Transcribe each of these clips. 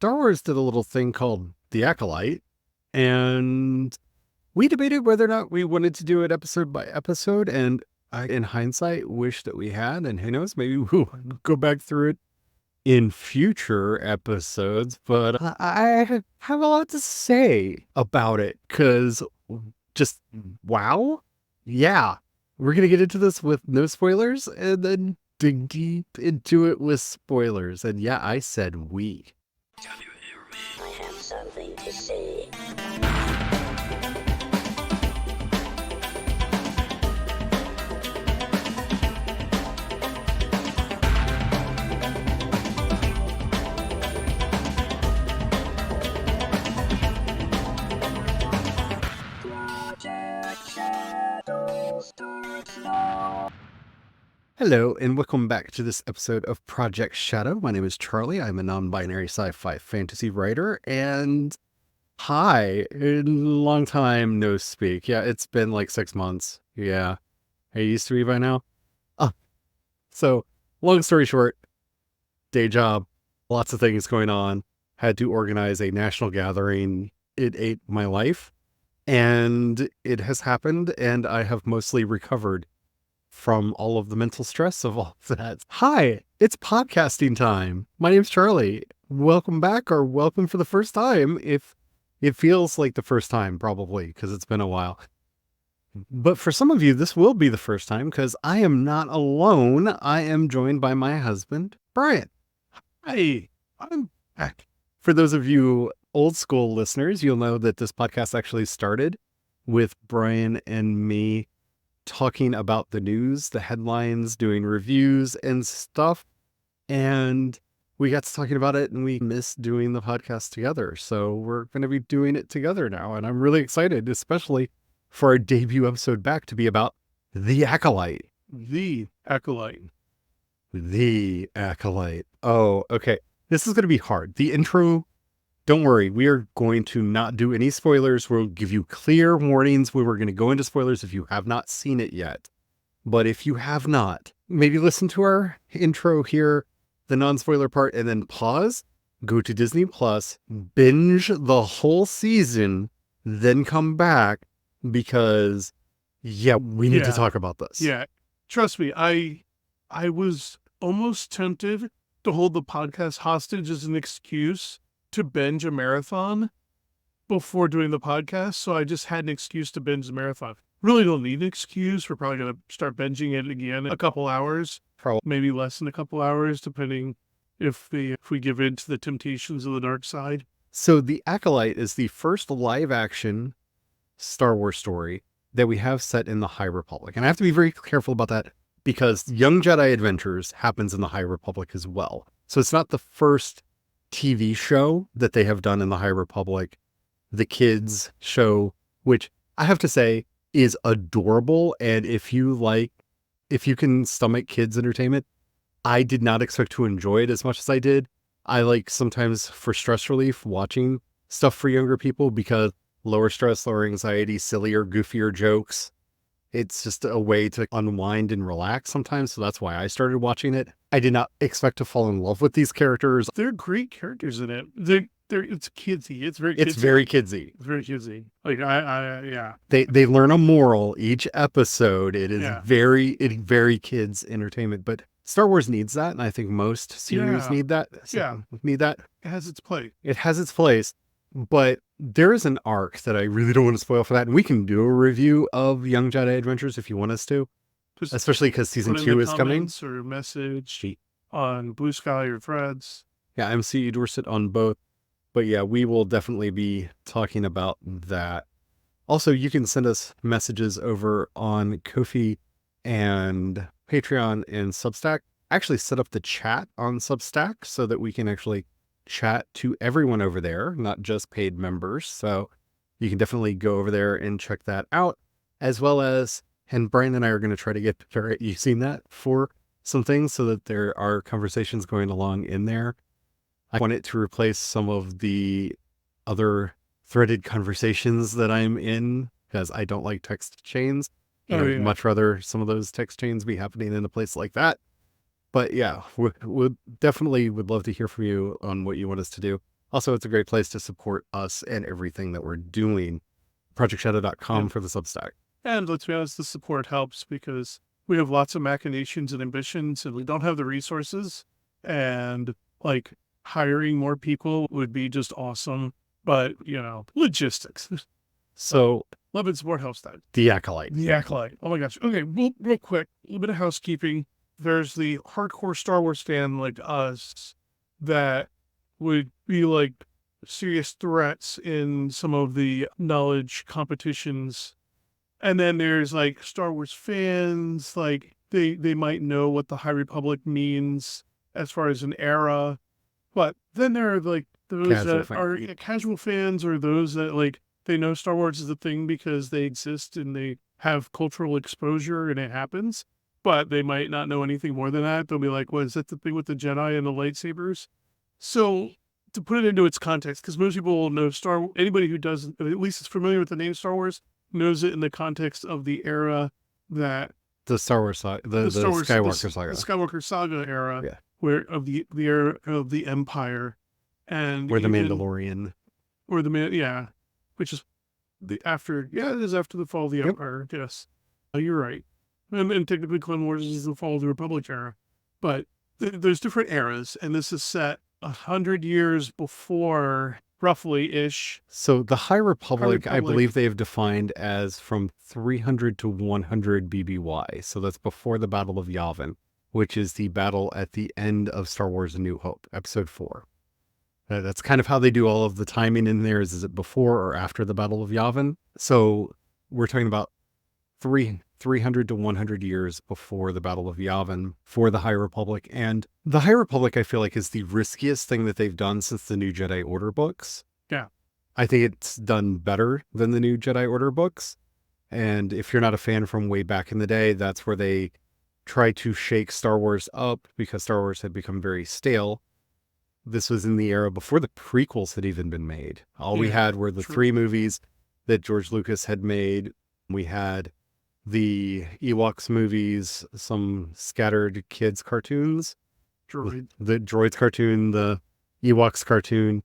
Star Wars did a little thing called the Acolyte, and we debated whether or not we wanted to do it episode by episode, and I, in hindsight, wish that we had, and who knows, maybe we'll go back through it in future episodes, but I have a lot to say about it, because just wow. Yeah, we're going to get into this with no spoilers, and then dig deep into it with spoilers. And yeah, I said we. I have something to say. Hello, and welcome back to this episode of Project Shadow. My name is Charlie. I'm a non-binary sci-fi fantasy writer, and hi, long time no speak. Yeah, it's been like 6 months. Yeah, are you used to me by now? So, long story short, day job, lots of things going on. Had to organize a national gathering. It ate my life, and it has happened, and I have mostly recovered from all of the mental stress of all of that. Hi, it's podcasting time. My name's Charlie. Welcome back, or welcome for the first time, if it feels like the first time, probably, because it's been a while. But for some of you, this will be the first time, because I am not alone. I am joined by my husband, Brian. Hi, I'm back. For those of you old school listeners, you'll know that this podcast actually started with Brian and me talking about the news, the headlines, doing reviews and stuff. And we got to talking about it, and we missed doing the podcast together. So we're going to be doing it together now. And I'm really excited, especially for our debut episode back, to be about the Acolyte. The Acolyte. The Acolyte. Oh, okay. This is going to be hard. The intro, don't worry. We are going to not do any spoilers. We'll give you clear warnings when we're going to go into spoilers if you have not seen it yet. But if you have not, maybe listen to our intro here, the non-spoiler part, and then pause, go to Disney Plus, binge the whole season, then come back, because, yeah, we need to talk about this. Yeah. Trust me, I was almost tempted to hold the podcast hostage as an excuse to binge a marathon before doing the podcast. So I just had an excuse to binge the marathon. Really don't need an excuse. We're probably going to start binging it again in a couple hours, maybe less than a couple hours, depending if we give in to the temptations of the dark side. So The Acolyte is the first live action Star Wars story that we have set in the High Republic. And I have to be very careful about that, because Young Jedi Adventures happens in the High Republic as well. So it's not the first TV show that they have done in the High Republic. The kids show, which I have to say is adorable. And if you can stomach kids entertainment, I did not expect to enjoy it as much as I did. I like sometimes, for stress relief, watching stuff for younger people, because lower stress, lower anxiety, sillier, goofier jokes. It's just a way to unwind and relax sometimes. So that's why I started watching it. I did not expect to fall in love with these characters. They're great characters in it. It's kidsy. It's very kidsy. It's very kidsy. It's very kidsy. Like, yeah. They learn a moral each episode. It is very kids entertainment, but Star Wars needs that. And I think most series need that. Need that. It has its place. It has its place. But there is an arc that I really don't want to spoil for that. And we can do a review of Young Jedi Adventures if you want us to. Just especially because season 2 is coming. Or message on Blue Sky or Threads. Yeah, MC Dorset on both. But yeah, we will definitely be talking about that. Also, you can send us messages over on Ko-fi and Patreon and Substack. I actually set up the chat on Substack so that we can actually chat to everyone over there, not just paid members. So you can definitely go over there and check that out, as well as, and Brian and I are going to try to get better at using that for some things so that there are conversations going along in there. I want it to replace some of the other threaded conversations that I'm in, because I don't like text chains. I'd much rather some of those text chains be happening in a place like that. But yeah, we definitely would love to hear from you on what you want us to do. Also, it's a great place to support us and everything that we're doing. ProjectShadow.com for the Substack. And let's be honest, the support helps because we have lots of machinations and ambitions and we don't have the resources. And like hiring more people would be just awesome. But, logistics. So, Love and support helps that. the Acolyte. The Acolyte. Oh my gosh. Okay, real quick, a little bit of housekeeping. There's the hardcore Star Wars fan like us that would be like serious threats in some of the knowledge competitions. And then there's like Star Wars fans, like they might know what the High Republic means as far as an era. But then there are like those that are casual fans, or those that like they know Star Wars is a thing because they exist and they have cultural exposure and it happens, but they might not know anything more than that. They'll be like, "What is that the thing with the Jedi and the lightsabers?" So to put it into its context, because most people will know anybody who doesn't, at least is familiar with the name Star Wars, knows it in the context of the era that the Star Wars saga, the Skywalker saga, the Skywalker saga era, yeah, where of the era of the Empire, and where the Mandalorian, which is it is after the fall of the Empire. Yes, you're right, and technically Clone Wars is the fall of the Republic era, but there's different eras, and this is set 100 years before, roughly ish. So the High Republic, I believe they have defined as from 300 to 100 BBY. So that's before the Battle of Yavin, which is the battle at the end of Star Wars: A New Hope, Episode 4. That's kind of how they do all of the timing in there. Is it before or after the Battle of Yavin? So we're talking about 300 to 100 years before the Battle of Yavin for the High Republic. And the High Republic, I feel like, is the riskiest thing that they've done since the New Jedi Order books. Yeah. I think it's done better than the New Jedi Order books. And if you're not a fan from way back in the day, that's where they try to shake Star Wars up because Star Wars had become very stale. This was in the era before the prequels had even been made. All we had were the 3 movies that George Lucas had made. We had the Ewoks movies, some scattered kids cartoons, the Droids cartoon, the Ewoks cartoon,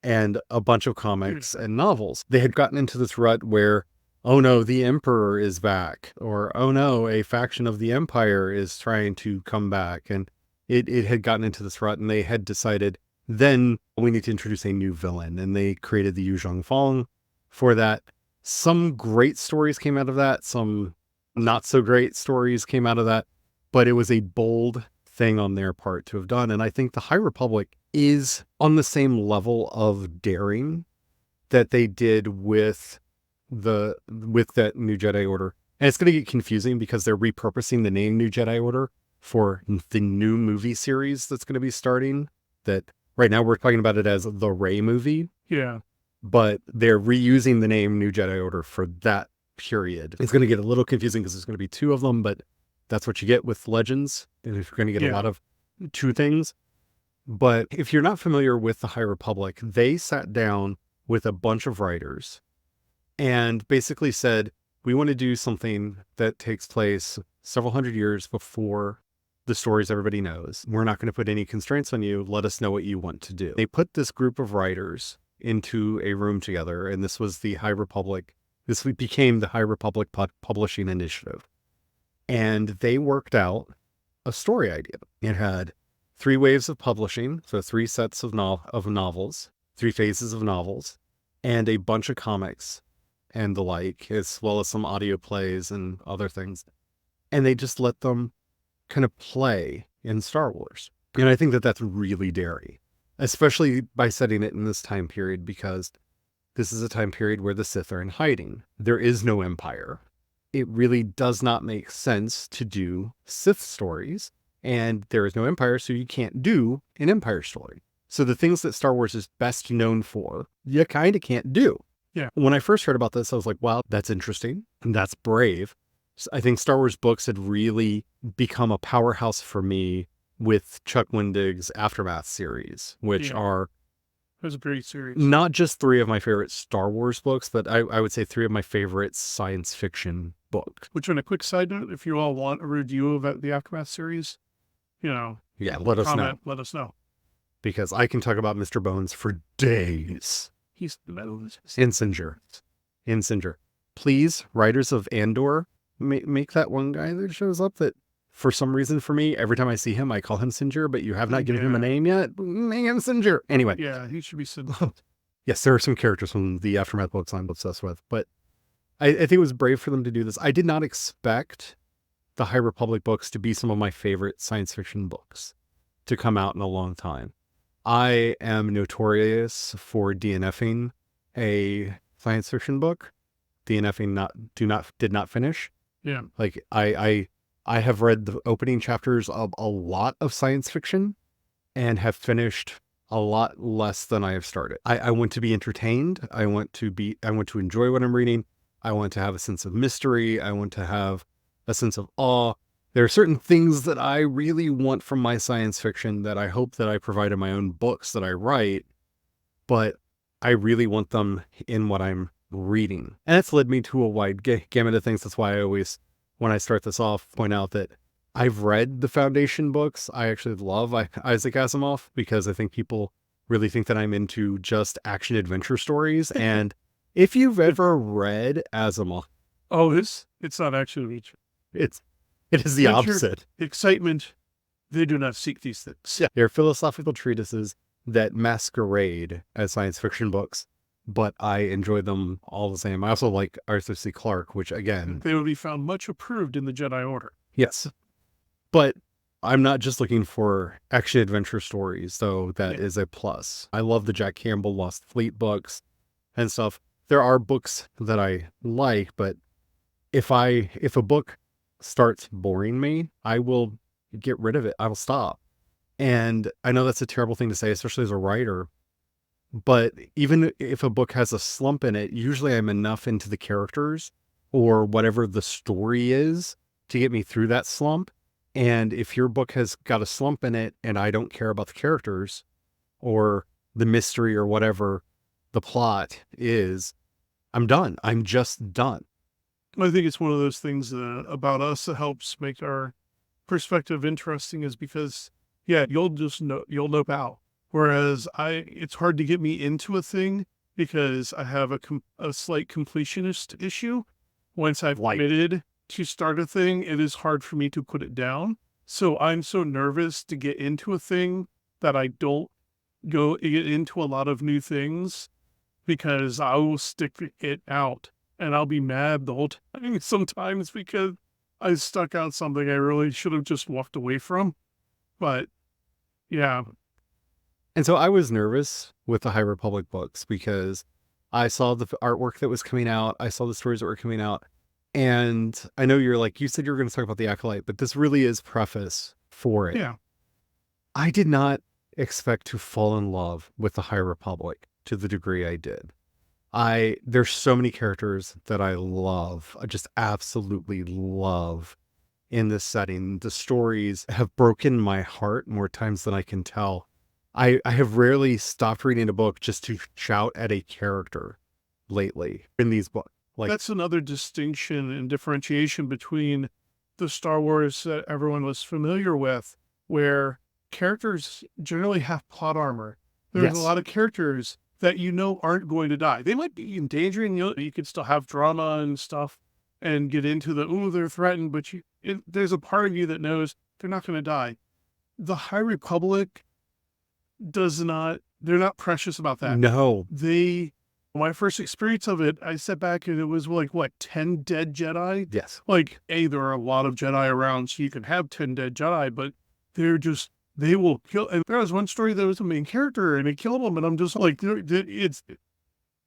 and a bunch of comics and novels. They had gotten into this rut where, oh no, the Emperor is back, or oh no, a faction of the Empire is trying to come back. And it had gotten into this rut, and they had decided, then we need to introduce a new villain. And they created the Yuzhong Fong for that. Some great stories came out of that. Some not so great stories came out of that. But it was a bold thing on their part to have done. And I think the High Republic is on the same level of daring that they did with that New Jedi Order. And it's going to get confusing because they're repurposing the name New Jedi Order for the new movie series that's going to be starting. That right now we're talking about it as the Rey movie. Yeah. But they're reusing the name New Jedi Order for that period. It's going to get a little confusing because there's going to be 2 of them, but that's what you get with Legends. And if you're going to get a lot of 2 things. But if you're not familiar with the High Republic, they sat down with a bunch of writers and basically said, we want to do something that takes place several hundred years before the stories everybody knows. We're not going to put any constraints on you. Let us know what you want to do. They put this group of writers into a room together, and this was the High Republic. This became the High Republic Publishing Initiative. And they worked out a story idea. It had 3 waves of publishing, so 3 sets of novels, 3 phases of novels, and a bunch of comics and the like, as well as some audio plays and other things. And they just let them kind of play in Star Wars. And I think that that's really daring, especially by setting it in this time period, because this is a time period where the Sith are in hiding. There is no Empire. It really does not make sense to do Sith stories, and there is no Empire, so you can't do an Empire story. So the things that Star Wars is best known for, you kind of can't do. Yeah. When I first heard about this, I was like, wow, that's interesting. And that's brave. I think Star Wars books had really become a powerhouse for me with Chuck Wendig's Aftermath series, which are it was a great series. Not just 3 of my favorite Star Wars books, but I would say 3 of my favorite science fiction books. Which, on a quick side note, if you all want a review of the Aftermath series, let us know. Let us know. because I can talk about Mr. Bones for days. He's the medalist. Insinger. Please, writers of Andor, make that one guy that shows up that, for some reason for me, every time I see him, I call him Singer, but you have not given him a name yet. Make him Singer. Anyway. Yeah, he should be Singer. Yes, there are some characters from the Aftermath books I'm obsessed with, but I think it was brave for them to do this. I did not expect the High Republic books to be some of my favorite science fiction books to come out in a long time. I am notorious for DNFing a science fiction book. DNFing did not finish. Yeah. Like I have read the opening chapters of a lot of science fiction and have finished a lot less than I have started. I want to be entertained. I want to enjoy what I'm reading. I want to have a sense of mystery. I want to have a sense of awe. There are certain things that I really want from my science fiction that I hope that I provide in my own books that I write, but I really want them in what I'm reading. And it's led me to a wide gamut of things. That's why I always, when I start this off, point out that I've read the Foundation books. I actually love Isaac Asimov because I think people really think that I'm into just action adventure stories. And if you've ever read Asimov, it's not actually it is the opposite. Excitement. They do not seek these things. Yeah. They're philosophical treatises that masquerade as science fiction books, but I enjoy them all the same. I also like Arthur C. Clarke, which again, they will be found much approved in the Jedi Order. Yes. But I'm not just looking for action adventure stories, though that is a plus. I love the Jack Campbell Lost Fleet books and stuff. There are books that I like, but if a book starts boring me, I will get rid of it. I will stop. And I know that's a terrible thing to say, especially as a writer, but even if a book has a slump in it, usually I'm enough into the characters or whatever the story is to get me through that slump. And if your book has got a slump in it and I don't care about the characters or the mystery or whatever the plot is, I'm done. I'm just done. I think it's one of those things about us that helps make our perspective interesting is because, you'll know out. Whereas it's hard to get me into a thing because I have a slight completionist issue. Once I've committed to start a thing, it is hard for me to put it down. So I'm so nervous to get into a thing that I don't get into a lot of new things because I will stick it out and I'll be mad the whole time sometimes because I stuck out something I really should have just walked away from. But yeah. And so I was nervous with the High Republic books because I saw the artwork that was coming out. I saw the stories that were coming out. And I know you said you were going to talk about the Acolyte, but this really is preface for it. Yeah. I did not expect to fall in love with the High Republic to the degree I did. There's so many characters that I love. I just absolutely love in this setting. The stories have broken my heart more times than I can tell. I have rarely stopped reading a book just to shout at a character lately in these books. That's another distinction and differentiation between the Star Wars that everyone was familiar with, where characters generally have plot armor. There's a lot of characters that aren't going to die. They might be in danger, and you could still have drama and stuff and get into they're threatened, but there's a part of you that knows they're not going to die. The High Republic they're not precious about that. No. My first experience of it, I sat back and it was 10 dead Jedi? Yes. There are a lot of Jedi around, so you can have 10 dead Jedi, but they will kill. And there was one story that was a main character and it killed him. And I'm just it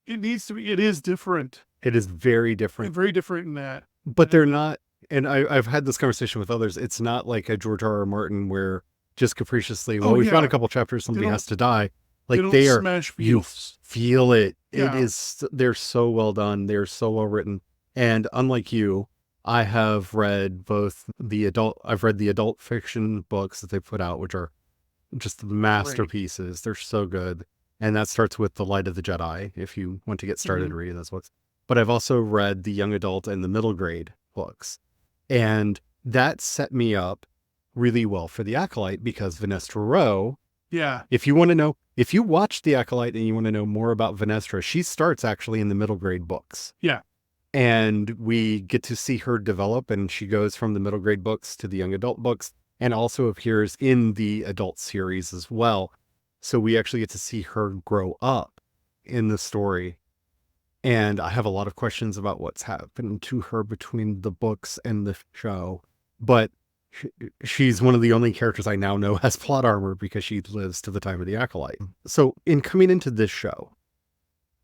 is different. It is very different. Very different in that. But they're not, and I've had this conversation with others. It's not like a George R.R. Martin where just capriciously, we found a couple chapters, somebody has to die. They are, smash you feel it. Yeah. They're so well done. They're so well written. And unlike you, I have read I've read the adult fiction books that they put out, which are just masterpieces. Great. They're so good. And that starts with The Light of the Jedi, if you want to get started reading those books. But I've also read the young adult and the middle grade books. And that set me up really well for the Acolyte because Vanessa Rowe Yeah. If you want to know, if you watch The Acolyte and you want to know more about Venestra, she starts actually in the middle grade books. Yeah. And we get to see her develop, and she goes from the middle grade books to the young adult books, and also appears in the adult series as well. So we actually get to see her grow up in the story. And I have a lot of questions about what's happened to her between the books and the show. But she's one of the only characters I now know has plot armor because she lives to the time of the Acolyte. So in coming into this show,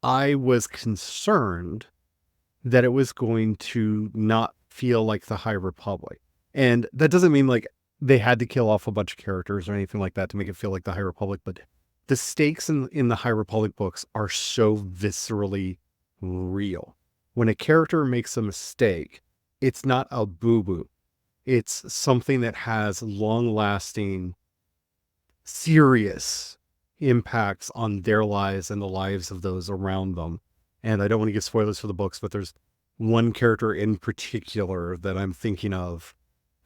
I was concerned that it was going to not feel like the High Republic. And that doesn't mean like they had to kill off a bunch of characters or anything like that to make it feel like the High Republic, but the stakes in the High Republic books are so viscerally real. When a character makes a mistake, it's not a boo-boo. It's something that has long-lasting, serious impacts on their lives and the lives of those around them. And I don't want to give spoilers for the books, but there's one character in particular that I'm thinking of.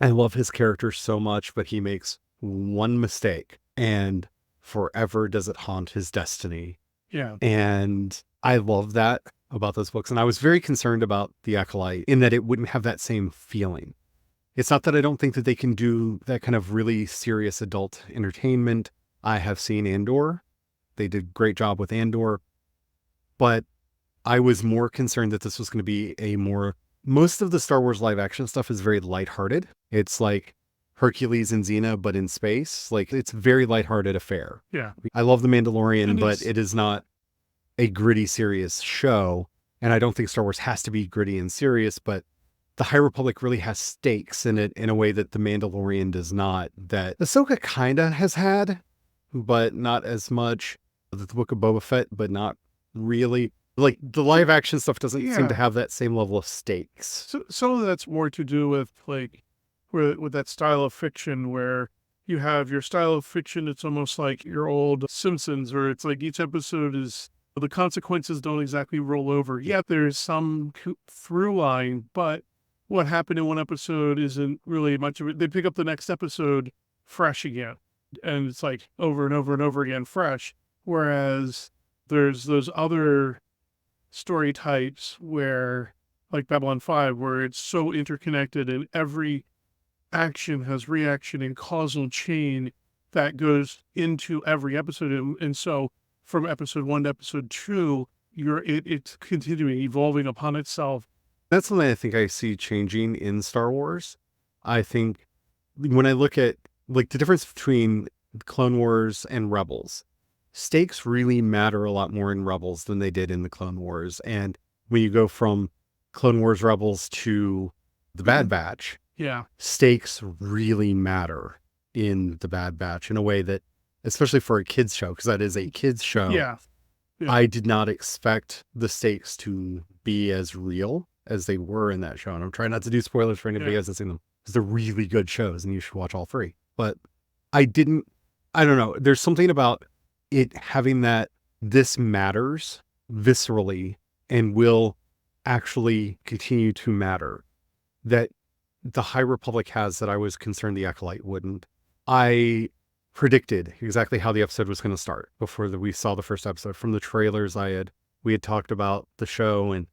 I love his character so much, but he makes one mistake and forever does it haunt his destiny. Yeah. And I love that about those books. And I was very concerned about The Acolyte in that it wouldn't have that same feeling. It's not that I don't think that they can do that kind of really serious adult entertainment. I have seen Andor. They did a great job with Andor. But I was more concerned that this was going to be most of the Star Wars live action stuff is very lighthearted. It's like Hercules and Xena, but in space. Like, it's a very lighthearted affair. Yeah. I love The Mandalorian, And but it is not a gritty, serious show. And I don't think Star Wars has to be gritty and serious, but the High Republic really has stakes in it in a way that The Mandalorian does not, that Ahsoka kind of has had, but not as much. The Book of Boba Fett, but not really. Like, the live action stuff doesn't seem to have that same level of stakes. So some of that's more to do with like with that style of fiction where you have your style of fiction. It's almost like your old Simpsons, where it's like each episode is the consequences don't exactly roll over. Yeah, there's some through line, but what happened in one episode isn't really much of it. They pick up the next episode fresh again, and it's like over and over and over again fresh. Whereas there's those other story types where, like Babylon 5, where it's so interconnected and every action has reaction and causal chain that goes into every episode. And so from episode 1 to episode 2, it's continuing, evolving upon itself. That's something I think I see changing in Star Wars. I think when I look at like the difference between Clone Wars and Rebels, stakes really matter a lot more in Rebels than they did in the Clone Wars. And when you go from Clone Wars Rebels to the Bad Batch, stakes really matter in the Bad Batch in a way that, especially for a kids show, because that is a kids show. Yeah. I did not expect the stakes to be as real as they were in that show. And I'm trying not to do spoilers for anybody who hasn't seen them, because they're really good shows and you should watch all 3. But I don't know. There's something about it having that this matters viscerally and will actually continue to matter that the High Republic has that I was concerned the Acolyte wouldn't. I predicted exactly how the episode was going to start before we saw the first episode. From the trailers we had talked about the show, and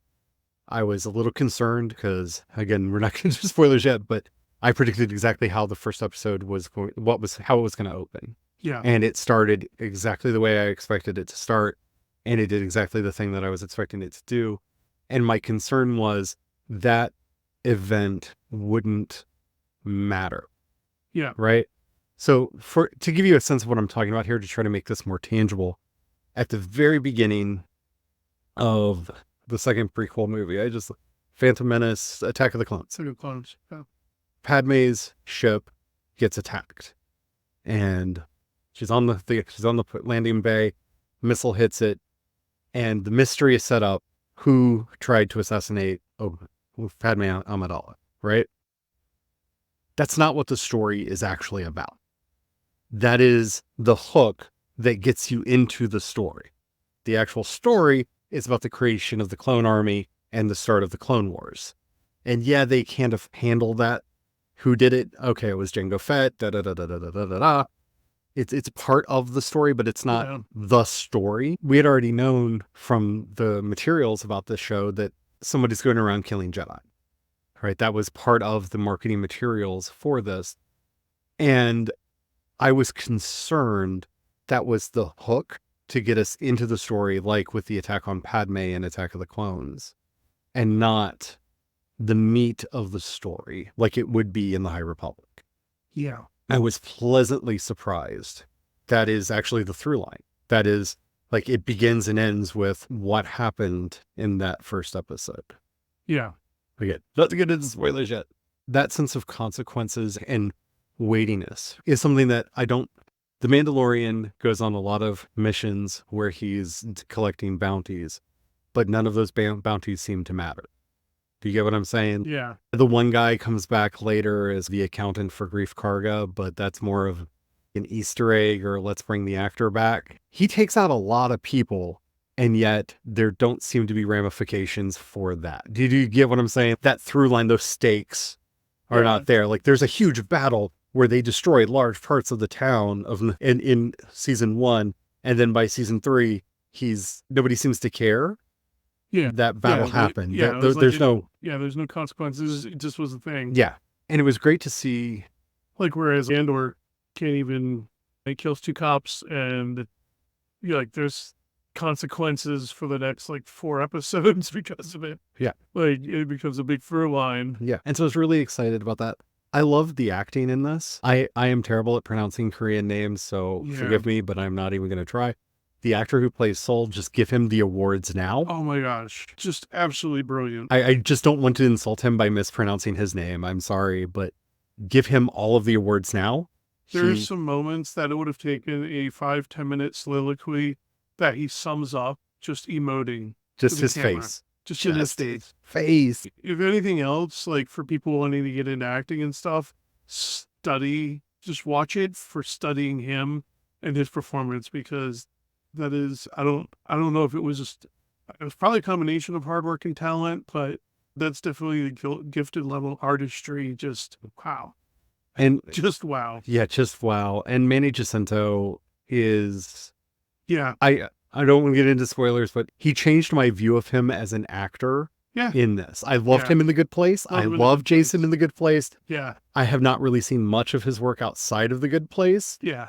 I was a little concerned because, again, we're not going to do spoilers yet, but I predicted exactly how the first episode how it was going to open. Yeah. And it started exactly the way I expected it to start. And it did exactly the thing that I was expecting it to do. And my concern was that event wouldn't matter. Yeah. Right. So to give you a sense of what I'm talking about here, to try to make this more tangible, at the very beginning of the second prequel movie, Phantom Menace, Attack of the Clones. Yeah. Padme's ship gets attacked, and she's on the landing bay. Missile hits it, and the mystery is set up. Who tried to assassinate Padme Amidala? Right. That's not what the story is actually about. That is the hook that gets you into the story. The actual story is about the creation of the clone army and the start of the Clone Wars. And yeah, they kind of handle that. Who did it? Okay, it was Jango Fett, da-da-da-da-da-da-da-da. it's part of the story, but it's not Yeah. the story. We had already known from the materials about this show that somebody's going around killing Jedi, right? That was part of the marketing materials for this. And I was concerned that was the hook to get us into the story, like with the attack on Padme and Attack of the Clones, and not the meat of the story like it would be in the High Republic. Yeah. I was pleasantly surprised. That is actually the through line. That is, like, it begins and ends with what happened in that first episode. Yeah. Again, not to get into spoilers yet. That sense of consequences and weightiness is something that the Mandalorian goes on a lot of missions where he's collecting bounties, but none of those bounties seem to matter. Do you get what I'm saying? Yeah. The one guy comes back later as the accountant for Grief Karga, but that's more of an Easter egg or let's bring the actor back. He takes out a lot of people, and yet there don't seem to be ramifications for that. Do you get what I'm saying? That through line, those stakes are not there. Like, there's a huge battle where they destroy large parts of the town in season 1, and then by season 3, nobody seems to care. Yeah. That battle happened. There's no consequences. It just was a thing. Yeah. And it was great to see. Like, whereas Andor can't even, he kills 2 cops and there's consequences for the next 4 episodes because of it. Yeah. Like, it becomes a big through line. Yeah. And so I was really excited about that. I love the acting in this. I am terrible at pronouncing Korean names, so forgive me, but I'm not even going to try. The actor who plays Sol, just give him the awards now. Oh my gosh. Just absolutely brilliant. I just don't want to insult him by mispronouncing his name. I'm sorry, but give him all of the awards now. There's some moments that it would have taken a 5-10 minute soliloquy that he sums up just emoting. Just his face. Just in his face. Face. If anything else, for people wanting to get into acting and stuff, just watch it for studying him and his performance, because that is, I don't know if it was probably a combination of hard work and talent, but that's definitely the gifted level artistry. Just wow. And just wow. Yeah, just wow. And Manny Jacinto is, yeah. I don't want to get into spoilers, but he changed my view of him as an actor. Yeah. In this. I loved him in The Good Place. I love Jason in The Good Place. Yeah. I have not really seen much of his work outside of The Good Place. Yeah.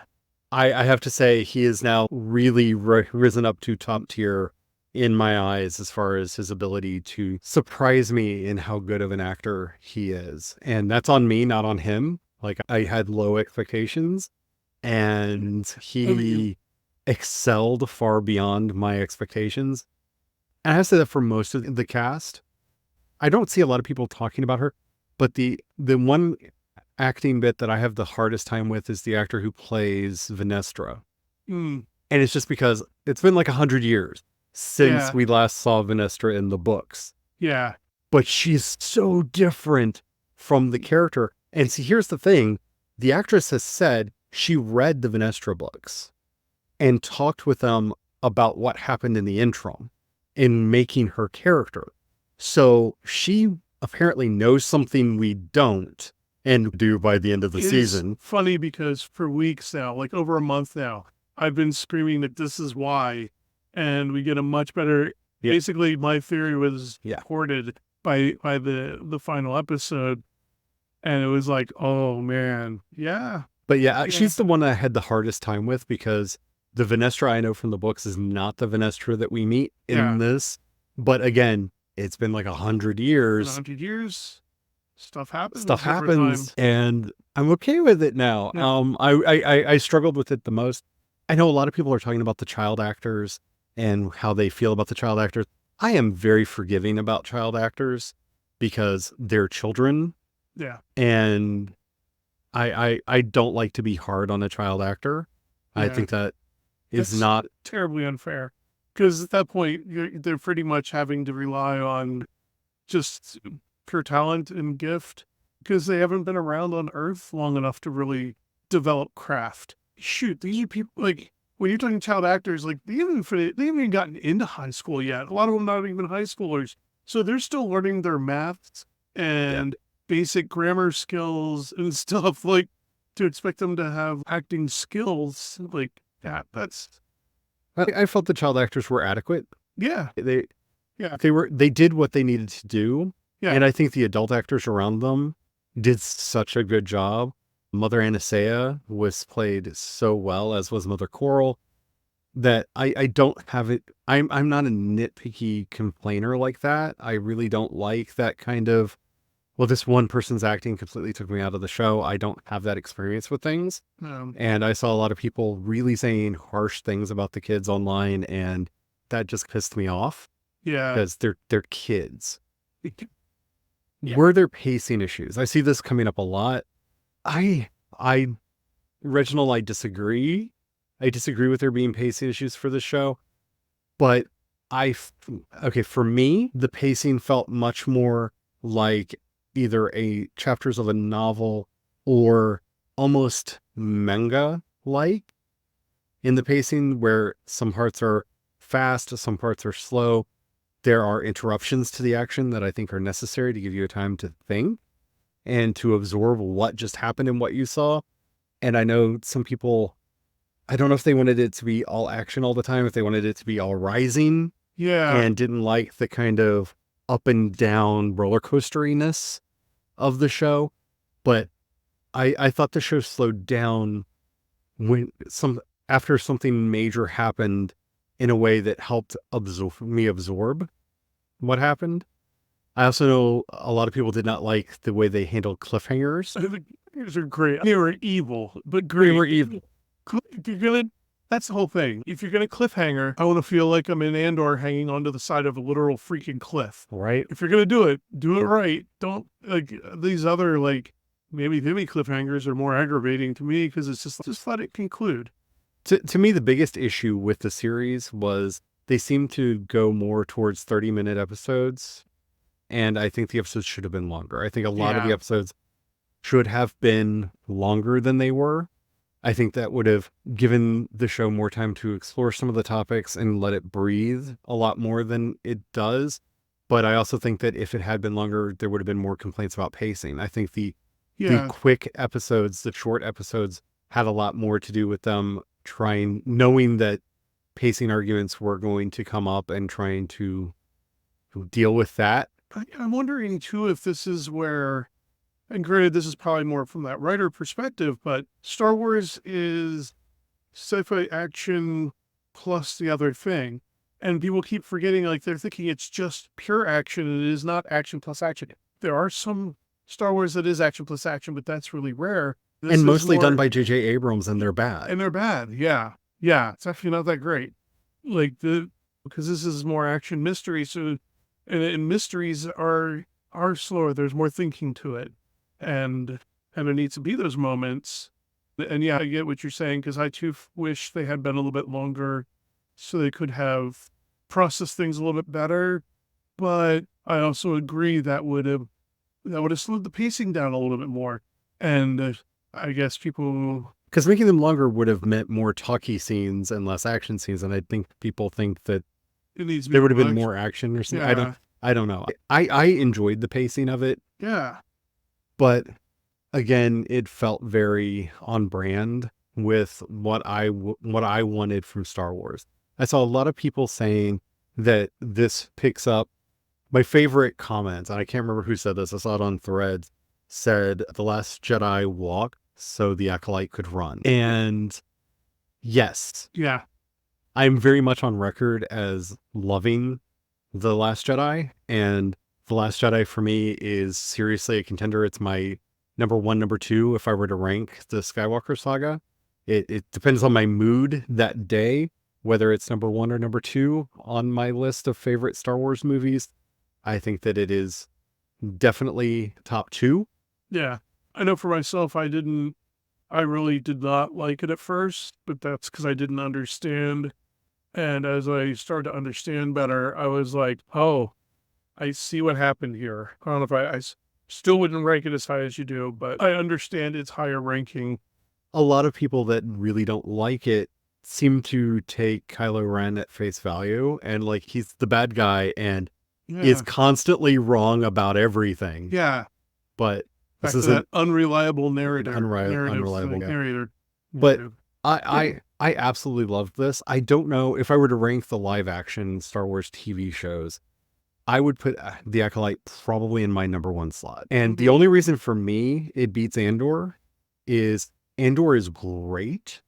I have to say he is now really risen up to top tier in my eyes as far as his ability to surprise me in how good of an actor he is. And that's on me, not on him. Like, I had low expectations, and he excelled far beyond my expectations. And I have to say that for most of the cast, I don't see a lot of people talking about her, but the one acting bit that I have the hardest time with is the actor who plays Venestra. And it's just because it's been 100 years since we last saw Venestra in the books. Yeah. But she's so different from the character. And see, here's the thing. The actress has said she read the Venestra books and talked with them about what happened in the interim in making her character. So she apparently knows something we don't and do by the end of the season. Funny because for weeks now, over a month now, I've been screaming that this is why, and we get a much better. Yeah. Basically, my theory was supported by the final episode, and it was like, oh man, yeah. But she's the one that I had the hardest time with, because the Venestra I know from the books is not the Venestra that we meet in this. But again, it's been 100 years. 100 years. Stuff happens, and I'm okay with it now. Yeah. I struggled with it the most. I know a lot of people are talking about the child actors and how they feel about the child actors. I am very forgiving about child actors because they're children. Yeah. And I don't like to be hard on a child actor. Yeah. I think that's not terribly unfair, because at that point they're pretty much having to rely on just pure talent and gift, because they haven't been around on Earth long enough to really develop craft. Shoot, these are people, when you're talking child actors, they haven't even gotten into high school yet. A lot of them not even high schoolers. So they're still learning their maths and basic grammar skills and stuff. to expect them to have acting skills like that. That's I felt the child actors were adequate. yeah, They yeah, they did what they needed to do. yeah. And I think the adult actors around them did such a good job. Mother Anastasia was played so well, as was Mother Coral, that I don't have it. I'm not a nitpicky complainer like that. I really don't like that kind of, well, this one person's acting completely took me out of the show. I don't have that experience with things. Um, And I saw a lot of people really saying harsh things about the kids online, and that just pissed me off yeah. because they're kids. Yeah. Were there pacing issues? I see this coming up a lot. I Reginald, I disagree. I disagree with there being pacing issues for the show, but okay, for me, the pacing felt much more like either a chapters of a novel or almost manga like in the pacing, where some parts are fast, some parts are slow. There are interruptions to the action that I think are necessary to give you a time to think and to absorb what just happened and what you saw. And I know some people, I don't know if they wanted it to be all action all the time, if they wanted it to be all rising, Yeah. and didn't like the kind of up and down roller coasteriness of the show. But I thought the show slowed down after something major happened in a way that helped absorb what happened. I also know a lot of people did not like the way they handled cliffhangers. The characters are great. They were evil, but great. They were evil. If you're gonna, that's the whole thing. If you're gonna cliffhanger, I want to feel like I'm in Andor hanging onto the side of a literal freaking cliff. Right? If you're gonna do it right. Don't like these other like maybe cliffhangers are more aggravating to me because it's just let it conclude. To me, the biggest issue with the series was they seem to go more towards 30-minute episodes. And I think the episodes should have been longer. I think a lot of the Yeah. episodes should have been longer than they were. I think that would have given the show more time to explore some of the topics and let it breathe a lot more than it does. But I also think that if it had been longer, there would have been more complaints about pacing. I think the quick episodes, the short episodes, had a lot more to do with them knowing that pacing arguments were going to come up and trying to deal with that. I'm wondering too if this is where, and granted, this is probably more from that writer perspective, but Star Wars is sci-fi action plus the other thing. And people keep forgetting, like they're thinking it's just pure action and it is not action plus action. There are some Star Wars that is action plus action, but that's really rare. This And is mostly more- done by J.J. Abrams, and they're bad. And they're bad. Yeah. Yeah. It's actually not that great. Because this is more action mystery. So, and mysteries are slower. There's more thinking to it. And there needs to be those moments. And yeah, I get what you're saying, because I too wish they had been a little bit longer so they could have processed things a little bit better. But I also agree that would have slowed the pacing down a little bit more. And I guess people, because making them longer would have meant more talky scenes and less action scenes. And I think people think that it needs to be there would have been action. more action or something. Yeah. I don't know. I enjoyed the pacing of it, Yeah. but again, it felt very on brand with what I wanted from Star Wars. I saw a lot of people saying that this picks up. My favorite comments, and I can't remember who said this, I saw it on Threads, said The Last Jedi walked so the Acolyte could run. And yes, Yeah. I'm very much on record as loving The Last Jedi, and The Last Jedi for me is seriously a contender. It's my number one, number two, if I were to rank the Skywalker saga. It depends on my mood that day, whether it's number one or number two on my list of favorite Star Wars movies. I think that it is definitely top two. Yeah. I know for myself, I really did not like it at first, but that's because I didn't understand. And as I started to understand better, I was like, oh, I see what happened here. I don't know if I still wouldn't rank it as high as you do, but I understand its higher ranking. A lot of people that really don't like it seem to take Kylo Ren at face value, and like he's the bad guy and Yeah. is constantly wrong about everything. Yeah. But Back This to isn't that unreliable narrator. unreliable. Yeah. Narrator. But narrative. I absolutely loved this. I don't know if I were to rank the live action Star Wars TV shows, I would put The Acolyte probably in my number one slot. And the only reason for me it beats Andor is Andor is great.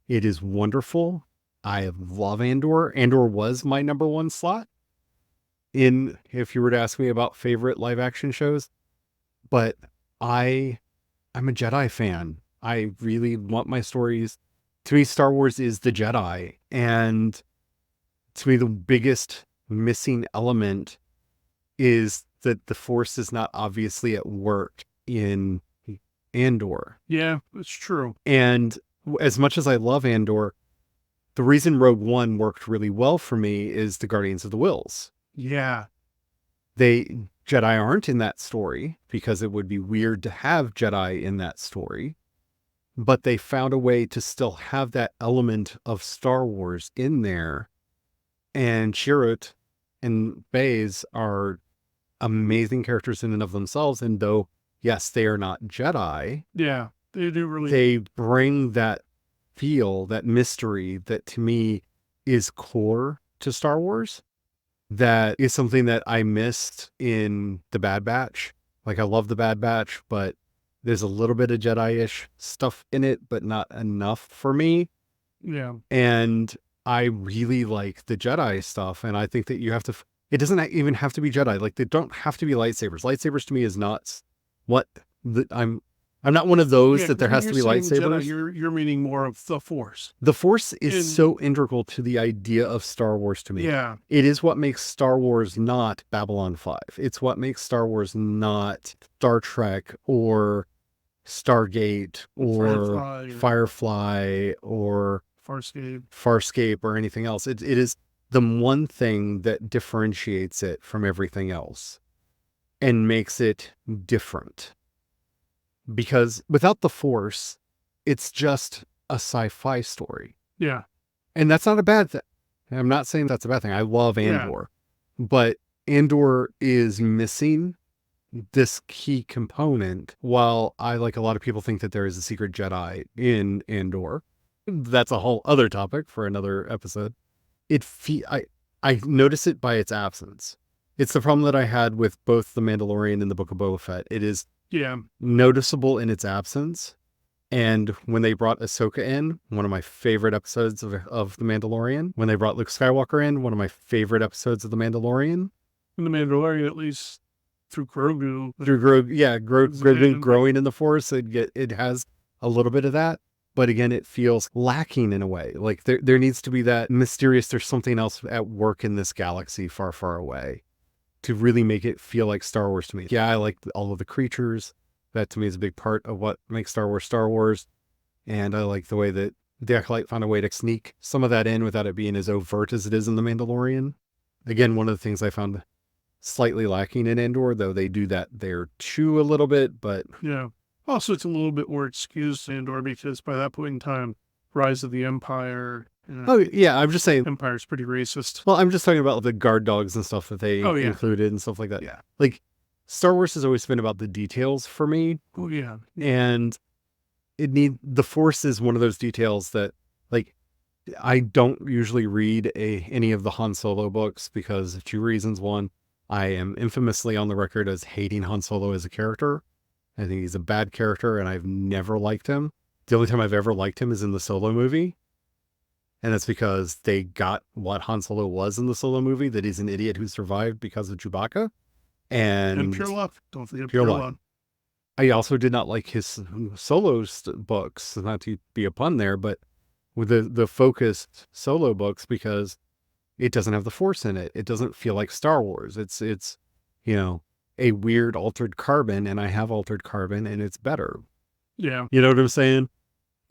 It is wonderful. I love Andor. Andor was my number one slot if you were to ask me about favorite live action shows. But I'm a Jedi fan. I really want my stories. To me, Star Wars is the Jedi. And to me, the biggest missing element is that the Force is not obviously at work in Andor. Yeah, it's true. And as much as I love Andor, the reason Rogue One worked really well for me is the Guardians of the Whills. Yeah. Jedi aren't in that story because it would be weird to have Jedi in that story. But they found a way to still have that element of Star Wars in there. And Chirrut and Baze are amazing characters in and of themselves. And though, yes, they are not Jedi. Yeah, they do really. They bring that feel, that mystery that to me is core to Star Wars. That is something that I missed in The Bad Batch. Like, I love The Bad Batch, but there's a little bit of Jedi-ish stuff in it, but not enough for me. Yeah. And I really like the Jedi stuff. And I think that you have to, it doesn't even have to be Jedi. Like, they don't have to be lightsabers. Lightsabers to me is not what I'm not one of those that there has to be lightsabers. Jedi, you're meaning more of the Force. The Force is so integral to the idea of Star Wars to me. Yeah. It is what makes Star Wars not Babylon 5. It's what makes Star Wars not Star Trek or Stargate or Firefly or Farscape or anything else. It is the one thing that differentiates it from everything else and makes it different. Because without the Force, it's just a sci-fi story. Yeah. And that's not a bad thing. I'm not saying that's a bad thing. I love Andor. Yeah. But Andor is missing this key component. While I, like a lot of people, think that there is a secret Jedi in Andor. That's a whole other topic for another episode. I notice it by its absence. It's the problem that I had with both The Mandalorian and the Book of Boba Fett. It is noticeable in its absence. And when they brought Ahsoka in, one of my favorite episodes of The Mandalorian. When they brought Luke Skywalker in, one of my favorite episodes of The Mandalorian. In The Mandalorian, at least through Grogu. Grogu growing in the Force, it has a little bit of that. But again, it feels lacking in a way. Like there needs to be that mysterious, there's something else at work in this galaxy far, far away to really make it feel like Star Wars to me. Yeah, I like all of the creatures. That to me is a big part of what makes Star Wars Star Wars. And I like the way that the Acolyte found a way to sneak some of that in without it being as overt as it is in The Mandalorian. Again, one of the things I found slightly lacking in Andor, though they do that there too a little bit, but... Yeah. Also, it's a little bit more excused Andor because by that point in time, Rise of the Empire... Oh, yeah, I'm just saying... Empire's pretty racist. Well, I'm just talking about the guard dogs and stuff that they included and stuff like that. Yeah. Like, Star Wars has always been about the details for me. Oh, yeah. And the Force is one of those details that, like, I don't usually read any of the Han Solo books because of two reasons. One, I am infamously on the record as hating Han Solo as a character. I think he's a bad character and I've never liked him. The only time I've ever liked him is in the Solo movie. And that's because they got what Han Solo was in the Solo movie, that he's an idiot who survived because of Chewbacca. And pure luck. Don't forget pure luck. I also did not like his Solo books, not to be a pun there, but with the focused Solo books, because it doesn't have the Force in it. It doesn't feel like Star Wars. It's a weird altered carbon, and I have altered carbon, and it's better. Yeah. You know what I'm saying?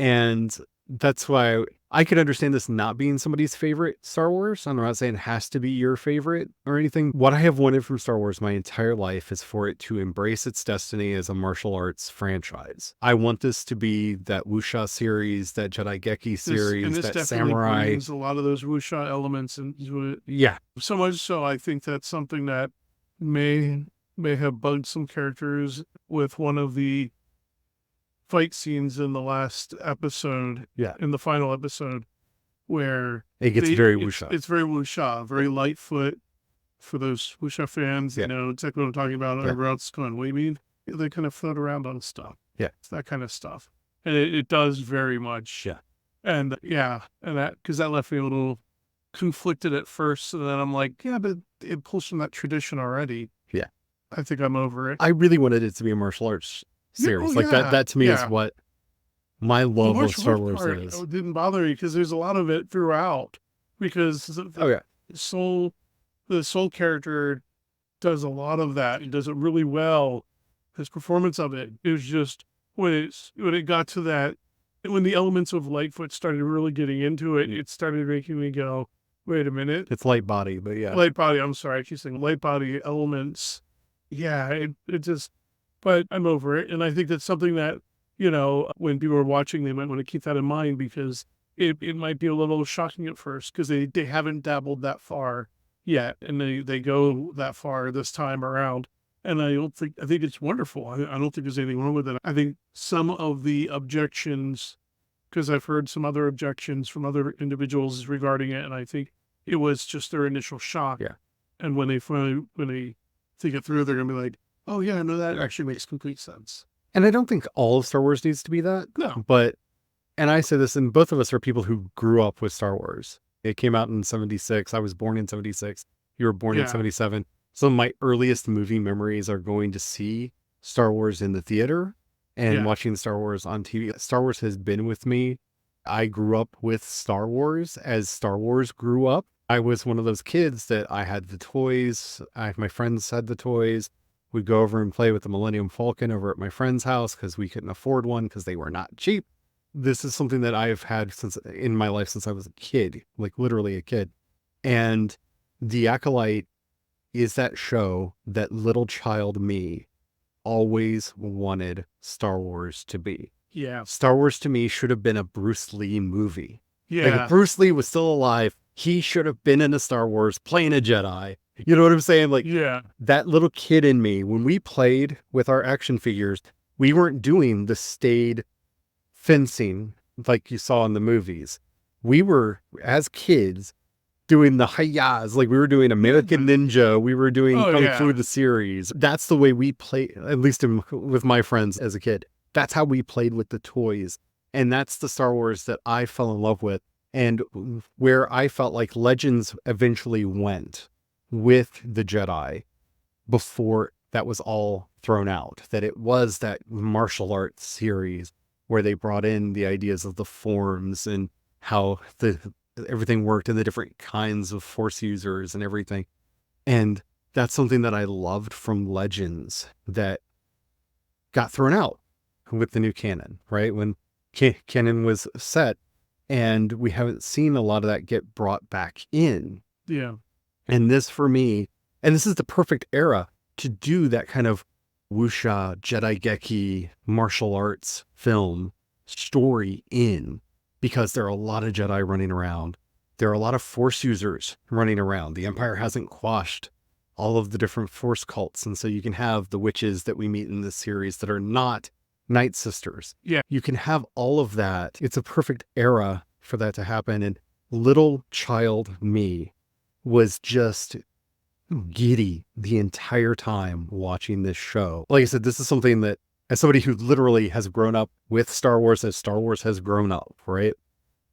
And that's why I could understand this not being somebody's favorite Star Wars. I'm not saying it has to be your favorite or anything. What I have wanted from Star Wars my entire life is for it to embrace its destiny as a martial arts franchise. I want this to be that wuxia series, that Jedi Geki series, this that samurai. Brings a lot of those wuxia elements into it. Yeah. So much so, I think that's something that may may have bugged some characters with one of the fight scenes in the last episode, Yeah. in the final episode, where It gets very wuxia. It's very wuxia, very Lightfoot. For those wuxia fans, Yeah. you know exactly what I'm talking about. Yeah. Everyone else is going, what do you mean? They kind of float around on stuff. Yeah. It's that kind of stuff. And it does very much. Yeah. And that, because that left me a little conflicted at first. And then I'm like, yeah, but it pulls from that tradition already. Yeah. I think I'm over it. I really wanted it to be a martial arts series. Yeah, that to me is what my love of Star Wars part is. didn't bother me because there's a lot of it throughout. Because the soul character does a lot of that. He does it really well. His performance of it was just when it got to that, when the elements of Lightfoot started really getting into it, it started making me go, wait a minute. It's light body, but yeah. Light body, I'm sorry, I keep saying light body elements. Yeah, it just, but I'm over it. And I think that's something that, you know, when people are watching, they might want to keep that in mind because it might be a little shocking at first because they haven't dabbled that far yet. And they go that far this time around. And I think it's wonderful. I don't think there's anything wrong with it. I think some of the objections, because I've heard some other objections from other individuals regarding it, and I think it was just their initial shock. Yeah. And when they think it through, they're going to be like, oh yeah, no, that actually makes complete sense. And I don't think all of Star Wars needs to be that. No. But, and I say this, and both of us are people who grew up with Star Wars. It came out in 76. I was born in 76. You were born in 77. Some of my earliest movie memories are going to see Star Wars in the theater and watching Star Wars on TV. Star Wars has been with me. I grew up with Star Wars as Star Wars grew up. I was one of those kids that I had the toys. My friends had the toys. We'd go over and play with the Millennium Falcon over at my friend's house because we couldn't afford one because they were not cheap. This is something that I've had in my life since I was a kid, like literally a kid. And The Acolyte is that show that little child me always wanted Star Wars to be. Yeah. Star Wars to me should have been a Bruce Lee movie. Yeah. Like if Bruce Lee was still alive, he should have been in a Star Wars playing a Jedi. You know what I'm saying? Like that little kid in me, when we played with our action figures, we weren't doing the staid fencing like you saw in the movies. We were, as kids, doing the hi-yas, like we were doing American Ninja, we were doing Kung Fu the series. That's the way we play, at least with my friends as a kid. That's how we played with the toys. And that's the Star Wars that I fell in love with. And where I felt like Legends eventually went with the Jedi before that was all thrown out. That it was that martial arts series where they brought in the ideas of the forms and how everything worked and the different kinds of Force users and everything. And that's something that I loved from Legends that got thrown out with the new canon, right? When canon was set, and we haven't seen a lot of that get brought back in. Yeah. And this for me, and this is the perfect era to do that kind of wuxia, Jedi Geki, martial arts film story in, because there are a lot of Jedi running around. There are a lot of Force users running around. The Empire hasn't quashed all of the different Force cults. And so you can have the witches that we meet in this series that are not Night Sisters. Yeah. You can have all of that. It's a perfect era for that to happen. And little child me was just giddy the entire time watching this show. Like I said, this is something that, as somebody who literally has grown up with Star Wars as Star Wars has grown up, right?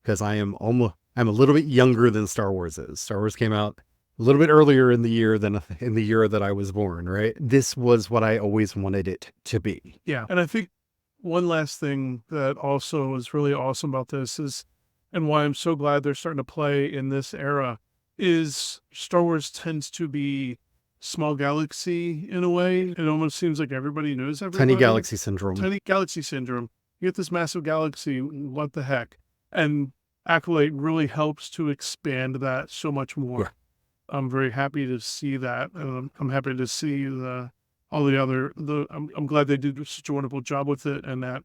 Because I'm a little bit younger than Star Wars is. Star Wars came out a little bit earlier in the year than in the year that I was born, right? This was what I always wanted it to be. Yeah. And I think one last thing that also is really awesome about this is, and why I'm so glad they're starting to play in this era, is Star Wars tends to be small galaxy in a way. It almost seems like everybody knows everybody. Tiny galaxy syndrome. Tiny galaxy syndrome. You get this massive galaxy, what the heck? And Acolyte really helps to expand that so much more. Yeah. I'm very happy to see that. And I'm happy to see I'm glad they did such a wonderful job with it and that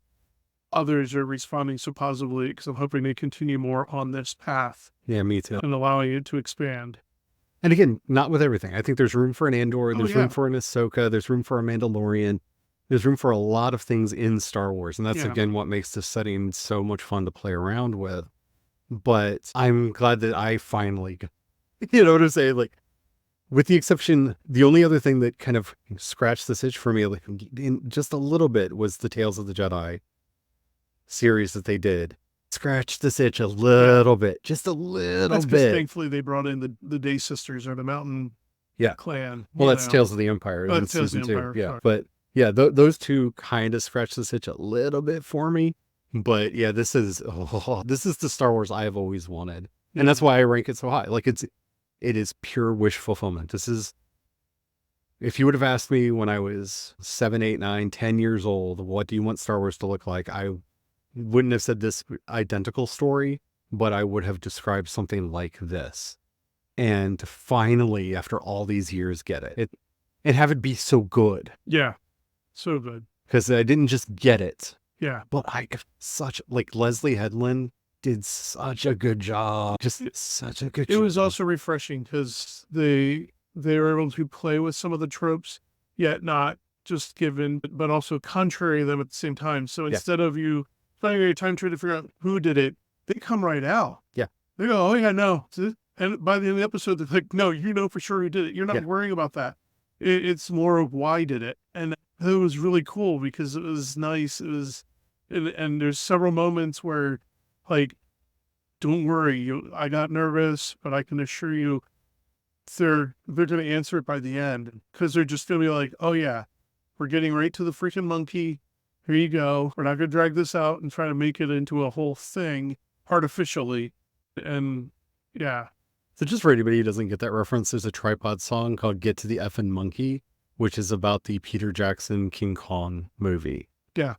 others are responding so positively because I'm hoping they continue more on this path. Yeah, me too. And allowing it to expand. And again, not with everything. I think there's room for an Andor. There's room yeah. for an Ahsoka. There's room for a Mandalorian. There's room for a lot of things in Star Wars. And that's, Yeah. again, what makes this setting so much fun to play around with. But I'm glad that I finally, you know what I'm saying? Like, with the exception, the only other thing that kind of scratched this itch for me, like, in just a little bit, was the Tales of the Jedi series that they did. Scratched this itch a little bit, just a little That's because bit. thankfully they brought in the Day Sisters or the Mountain Yeah. Clan. Well, that's Tales of the Empire. Oh, in that's Tales of the season 2. Empire, Yeah. sorry. But yeah, those two kind of scratched this itch a little bit for me. But yeah, this is the Star Wars I have always wanted. And that's why I rank it so high. Like, it is pure wish fulfillment. This is, if you would have asked me when I was 7, 8, 9, 10 years old, what do you want Star Wars to look like? I wouldn't have said this identical story, but I would have described something like this. And to finally, after all these years, get it and have it be so good. Yeah. So good. Because I didn't just get it, Yeah. but like Leslie Headland did such a good job. Just such a good job. It was also refreshing because they were able to play with some of the tropes, yet not just given, but also contrary them at the same time. So instead of you spending your time trying to figure out who did it, they come right out. Yeah. They go, oh yeah, no. And by the end of the episode, they're like, no, you know for sure who did it. You're not worrying about that. It's more of why did it. And it was really cool because it was nice. It was, and there's several moments where, like, don't worry, I got nervous, but I can assure you they're going to answer it by the end, because they're just going to be like, oh yeah, we're getting right to the freaking monkey. Here you go. We're not going to drag this out and try to make it into a whole thing artificially. And yeah. So just for anybody who doesn't get that reference, there's a Tripod song called Get to the Effin' Monkey, which is about the Peter Jackson King Kong movie. Yeah.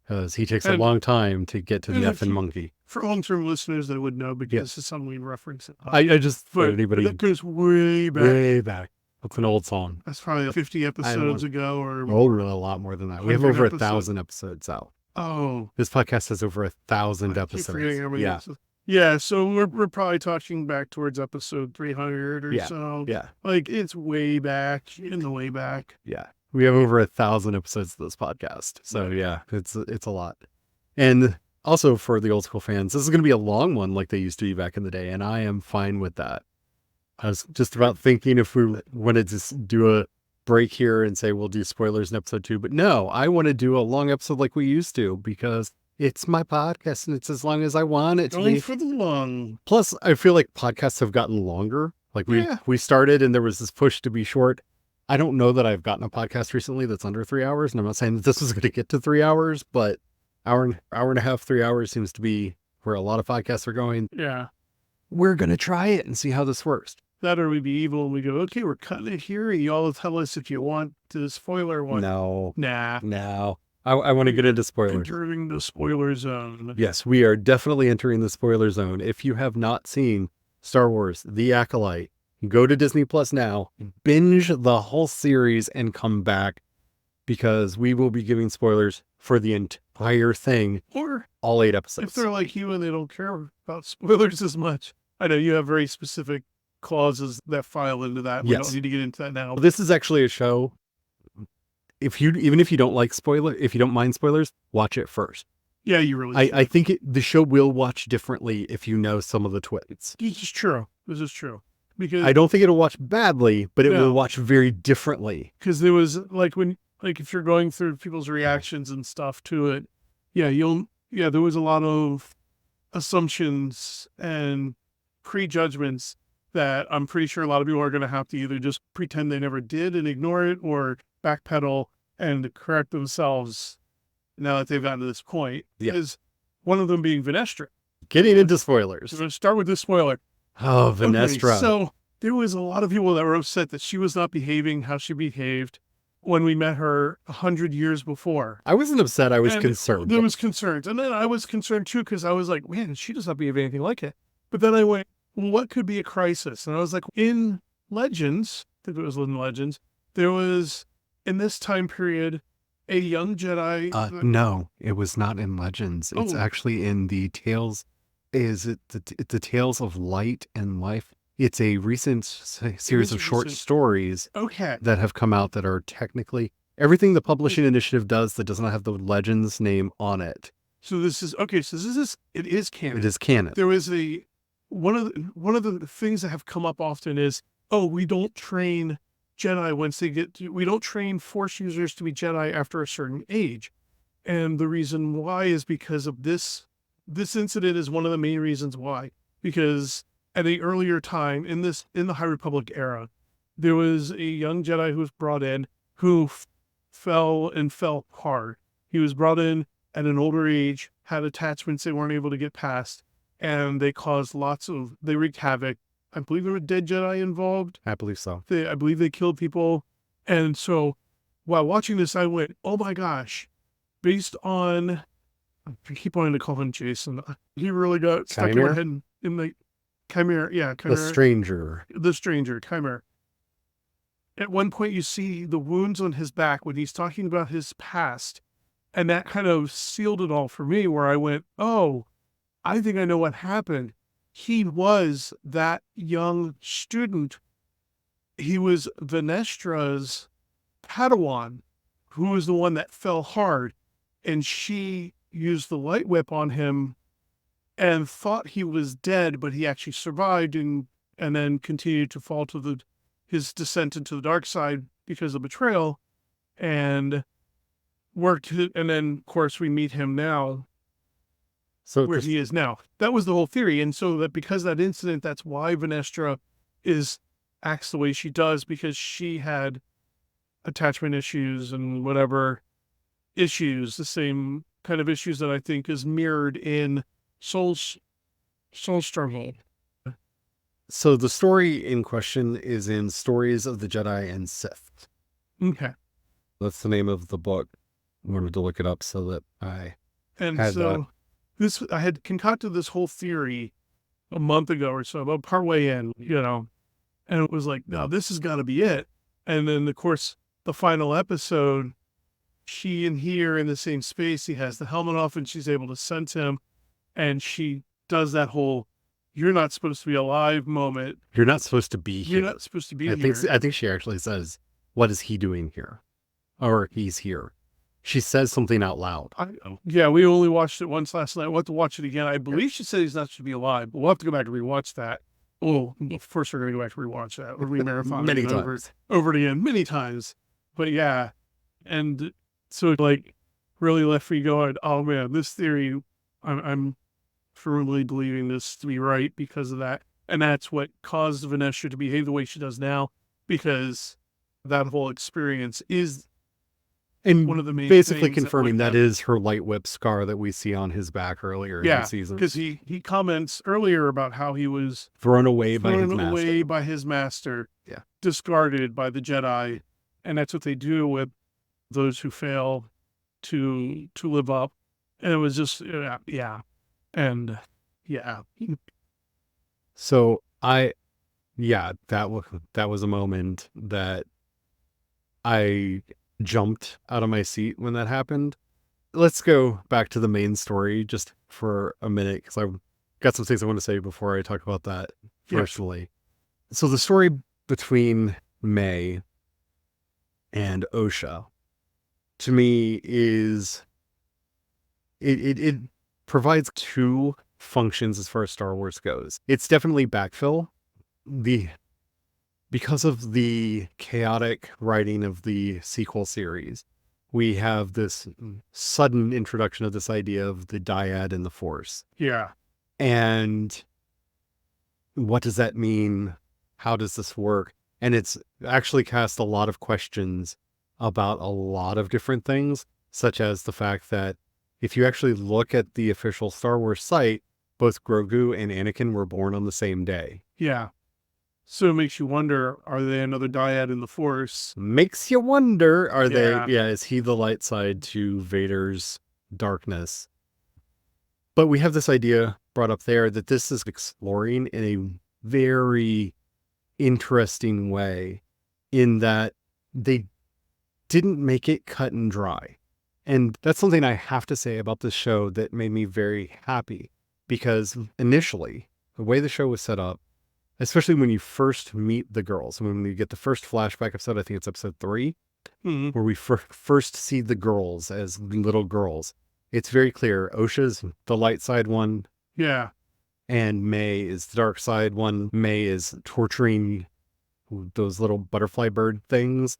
Because he takes a long time to get to the effing monkey. For long-term listeners that would know, because this is something we reference. I just, for anybody. That goes way back. Way back. It's an old song. That's probably 50 episodes ago or more. Really a lot more than that. We have over 1,000 episodes out. Oh. This podcast has over 1,000 episodes. Yeah. Yeah, so we're probably talking back towards episode 300 or so. Yeah. Like, it's way back, in the way back. Yeah. We have over 1,000 episodes of this podcast. So yeah, it's a lot. And also for the old school fans, this is going to be a long one like they used to be back in the day. And I am fine with that. I was just about thinking if we wanted to do a break here and say, we'll do spoilers in episode 2, but no, I want to do a long episode like we used to, because it's my podcast and it's as long as I want it to be. For the long. Plus, I feel like podcasts have gotten longer. Like we started and there was this push to be short. I don't know that I've gotten a podcast recently that's under 3 hours, and I'm not saying that this was going to get to 3 hours, but hour and a half, 3 hours seems to be where a lot of podcasts are going. Yeah. We're going to try it and see how this works. That or we'd be evil and we go, okay, we're cutting it here. You all tell us if you want the spoiler one. No. Nah. No. I want to get into spoilers. Entering the spoiler zone. Yes, we are definitely entering the spoiler zone. If you have not seen Star Wars, The Acolyte, go to Disney Plus now, binge the whole series, and come back, because we will be giving spoilers for the entire thing, or all 8 episodes. If they're like you and they don't care about spoilers as much. I know you have very specific clauses that file into that. We don't need to get into that now. This is actually a show. Even if you don't like if you don't mind spoilers, watch it first. Yeah, you really should. I think the show will watch differently if you know some of the twists. This is true. Because I don't think it'll watch badly, but it will watch very differently. Because there was if you're going through people's reactions and stuff to it, there was a lot of assumptions and prejudgments that I'm pretty sure a lot of people are going to have to either just pretend they never did and ignore it, or backpedal and correct themselves now that they've gotten to this point. Is one of them being Venestra. Getting into spoilers. We're going to start with this spoiler. Oh, Venestra. Okay, so there was a lot of people that were upset that she was not behaving how she behaved when we met her 100 years before. I wasn't upset. I was concerned. There was concerns. And then I was concerned too, because I was like, man, she does not behave anything like it. But then I went, what could be a crisis? And I was like, in Legends, I think it was in Legends, there was, in this time period, a young Jedi. No, it was not in Legends. It's actually in the Tales. Is it the Tales of Light and Life? It's a recent series of short stories Okay. that have come out that are technically everything the publishing initiative does that does not have the Legends name on it. So this is okay. So it is canon. It is canon. There is one of the things that have come up often is, oh, we don't train Jedi once they we don't train Force users to be Jedi after a certain age. And the reason why is because of this incident is one of the main reasons why. Because at an earlier time in the High Republic era, there was a young Jedi who was brought in who fell hard. He was brought in at an older age, had attachments they weren't able to get past, and they wreaked havoc. I believe there were dead Jedi involved. I believe so. I believe they killed people. And so while watching this, I went, oh my gosh, based on, I keep wanting to call him Jason. He really got stuck in my head in the Chimera. Yeah, Chimera. The Stranger, Chimera. At one point, you see the wounds on his back when he's talking about his past. And that kind of sealed it all for me, where I went, oh, I think I know what happened. He was that young student. He was Venestra's Padawan, who was the one that fell hard. And she used the light whip on him and thought he was dead, but he actually survived and then continued to fall to his descent into the dark side because of betrayal. And and then of course we meet him now, so where he is now. That was the whole theory. And so that because of that incident, that's why Venestra acts the way she does, because she had attachment issues and whatever issues, the same kind of issues that I think is mirrored in Soul Struggle. So the story in question is in Stories of the Jedi and Sith. Okay. That's the name of the book. I wanted to look it up so that I had that. I had concocted this whole theory a month ago or so, about partway in, and it was like, no, this has got to be it. And then, of course, the final episode, she and he are in the same space. He has the helmet off and she's able to sense him. And she does that whole, you're not supposed to be alive moment. You're not supposed to be here. You're not supposed to be here. I think she actually says, what is he doing here? Or he's here. She says something out loud. Yeah, we only watched it once last night. We'll have to watch it again. I believe she said he's not supposed to be alive, but we'll have to go back and rewatch that. Oh, first we're going to go back and rewatch that. Or re-marathon many times. Over it again, many times. But yeah, and so it really left me going, oh man, this theory, I'm firmly believing this to be right because of that. And that's what caused Venestra to behave the way she does now, because that whole experience is one of the main basically confirming that is her light whip scar that we see on his back earlier in the season. Because he comments earlier about how he was thrown away by his master, discarded by the Jedi, and that's what they do with those who fail to live up. And it was just So that was a moment that I jumped out of my seat when that happened. Let's go back to the main story just for a minute, because I've got some things I want to say before I talk about that personally. So the story between May and Osha, to me, is it provides two functions as far as Star Wars goes. It's definitely backfill. Because of the chaotic writing of the sequel series, we have this sudden introduction of this idea of the dyad and the Force. Yeah. And what does that mean? How does this work? And it's actually cast a lot of questions about a lot of different things, such as the fact that if you actually look at the official Star Wars site, both Grogu and Anakin were born on the same day. Yeah. So it makes you wonder, are they another dyad in the Force? Makes you wonder, is he the light side to Vader's darkness? But we have this idea brought up there that this is exploring in a very interesting way, in that they didn't make it cut and dry. And that's something I have to say about this show that made me very happy, because initially, the way the show was set up, especially when you first meet the girls. When you get the first flashback episode, I think it's episode 3, where we first see the girls as little girls. It's very clear. Osha's the light side one. Yeah. And May is the dark side one. May is torturing those little butterfly bird things.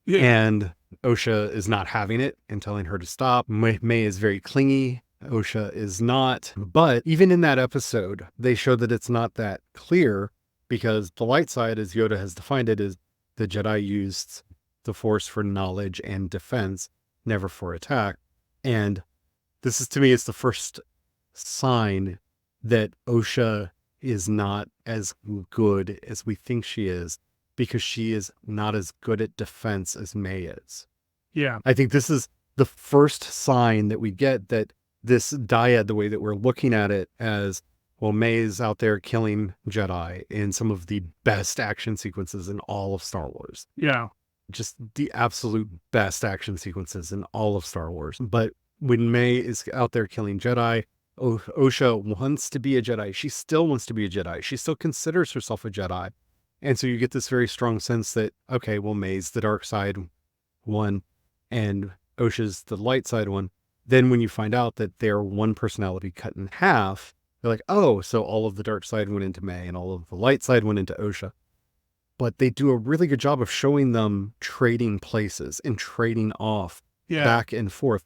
Yeah. And Osha is not having it and telling her to stop. May is very clingy. Osha is not. But even in that episode, they show that it's not that clear, because the light side, as Yoda has defined it, is the Jedi used the Force for knowledge and defense, never for attack. And this is, to me, it's the first sign that Osha is not as good as we think she is, because she is not as good at defense as May is. Yeah. I think this is the first sign that we get that this dyad, the way that we're looking at it as, well, May's out there killing Jedi in some of the best action sequences in all of Star Wars. Yeah. Just the absolute best action sequences in all of Star Wars. But when May is out there killing Jedi, Osha wants to be a Jedi. She still wants to be a Jedi. She still considers herself a Jedi. And so you get this very strong sense that, okay, well, May's the dark side one and Osha's the light side one. Then when you find out that they're one personality cut in half, you're like, oh, so all of the dark side went into May and all of the light side went into Osha. But they do a really good job of showing them trading places and trading off back and forth.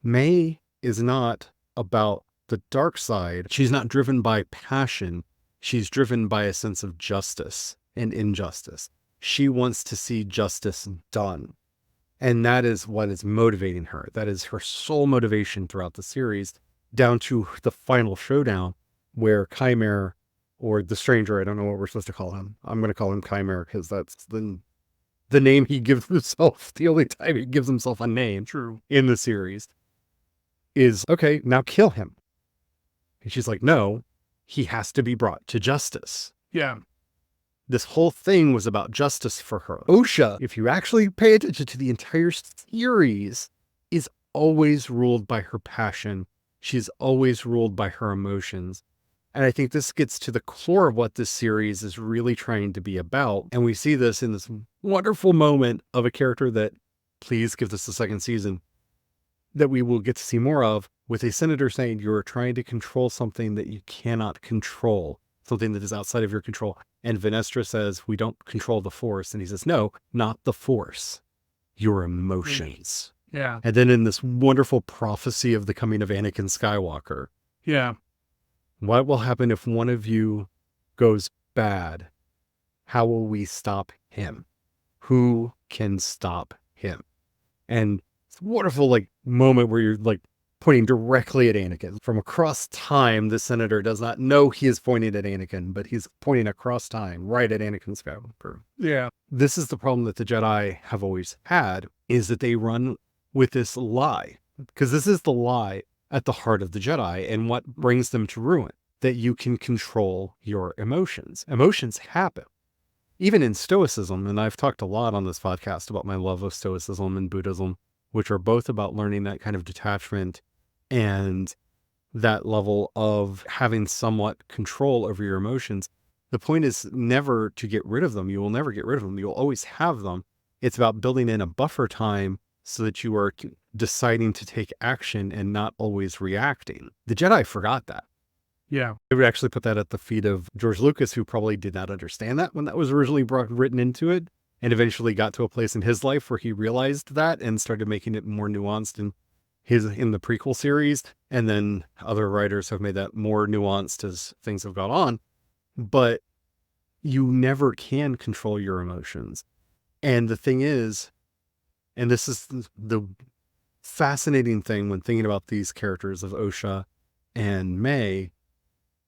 May is not about the dark side. She's not driven by passion. She's driven by a sense of justice and injustice. She wants to see justice done. And that is what is motivating her. That is her sole motivation throughout the series, down to the final showdown where Chimera, or the Stranger, I don't know what we're supposed to call him. I'm going to call him Chimera because that's the name he gives himself. The only time he gives himself a name in the series is, okay, now kill him. And she's like, no, he has to be brought to justice. Yeah. This whole thing was about justice for her. Osha, if you actually pay attention to the entire series, is always ruled by her passion. She's always ruled by her emotions. And I think this gets to the core of what this series is really trying to be about. And we see this in this wonderful moment of a character that, please give this a second season, that we will get to see more of, with a senator saying, you're trying to control something that you cannot control, something that is outside of your control. And Venestra says, we don't control the Force. And he says, no, not the Force, your emotions. Yeah. And then in this wonderful prophecy of the coming of Anakin Skywalker. Yeah. What will happen if one of you goes bad? How will we stop him? Who can stop him? And it's a wonderful moment where you're pointing directly at Anakin. From across time, the senator does not know he is pointing at Anakin, but he's pointing across time right at Anakin Skywalker. Yeah. This is the problem that the Jedi have always had, is that they run with this lie. Because this is the lie at the heart of the Jedi and what brings them to ruin, that you can control your emotions. Emotions happen. Even in Stoicism, and I've talked a lot on this podcast about my love of Stoicism and Buddhism, which are both about learning that kind of detachment and that level of having somewhat control over your emotions. The point is never to get rid of them. You will never get rid of them. You'll always have them. It's about building in a buffer time so that you are deciding to take action and not always reacting. The Jedi forgot that. Yeah. I would actually put that at the feet of George Lucas, who probably did not understand that when that was originally written into it, and eventually got to a place in his life where he realized that and started making it more nuanced in the prequel series. And then other writers have made that more nuanced as things have gone on. But you never can control your emotions. And the thing is, and this is the fascinating thing when thinking about these characters of Osha and May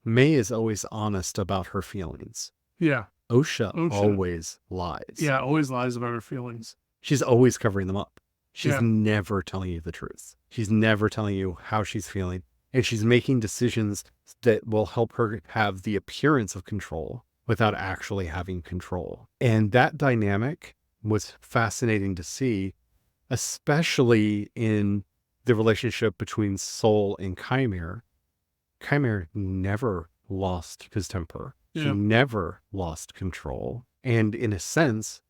is always honest about her feelings. Yeah. Osha always lies. Yeah, always lies about her feelings. She's always covering them up. She's Yeah. never telling you the truth. She's never telling you how she's feeling. And she's making decisions that will help her have the appearance of control without actually having control. And that dynamic was fascinating to see, especially in the relationship between Soul and Chimera. Chimera never lost his temper. He Yeah. never lost control. And in a sense,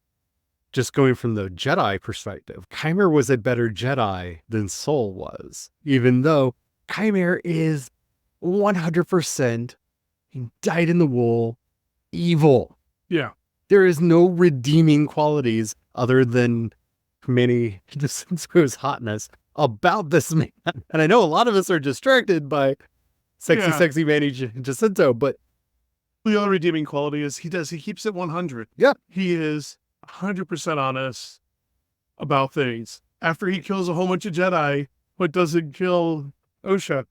just going from the Jedi perspective, Chimera was a better Jedi than Soul was, even though Chimera is 100% dyed in the wool evil. Yeah. There is no redeeming qualities other than Manny Jacinto's hotness about this man. And I know a lot of us are distracted by Yeah. sexy Manny Jacinto, but The other redeeming quality is he keeps it 100. yeah, He is 100% honest about things. After he kills a whole bunch of Jedi, but doesn't kill Osha,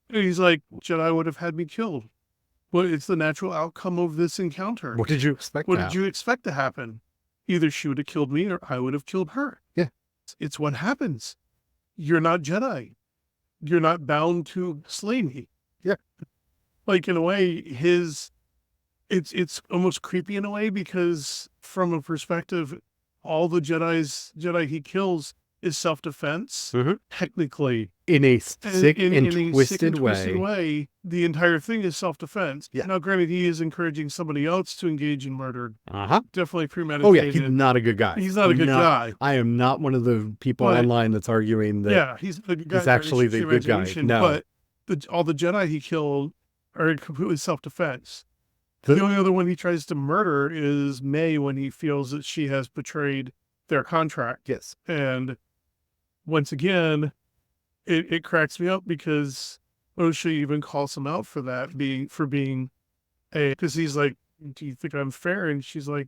he's like, Jedi would have had me killed. But it's the natural outcome of this encounter. what did you expect? What did you expect to happen? Either she would have killed me or I would have killed her. Yeah. It's what happens. You're not Jedi. You're not bound to slay me. Yeah. Like, in a way, it's almost creepy in a way, because from a perspective, all the Jedi he kills is self-defense. Mhm. Technically. In a sick In and a sick twisted and twisted way. way, the entire thing is self-defense. Yeah. Now, granted, he is encouraging somebody else to engage in murder. Uh-huh. Definitely premeditated. Oh, yeah, he's not a good guy. He's not a good guy. I am not one of the people But- online that's arguing that. Yeah, he's the good guy. he's actually the good guy. No. But all the Jedi he killed are completely self-defense. The- The only other one he tries to murder is May, when he feels that she has betrayed their contract. Yes. And once again, it cracks me up, because Osha even calls him out for that, because he's like, do you think I'm fair? And she's like,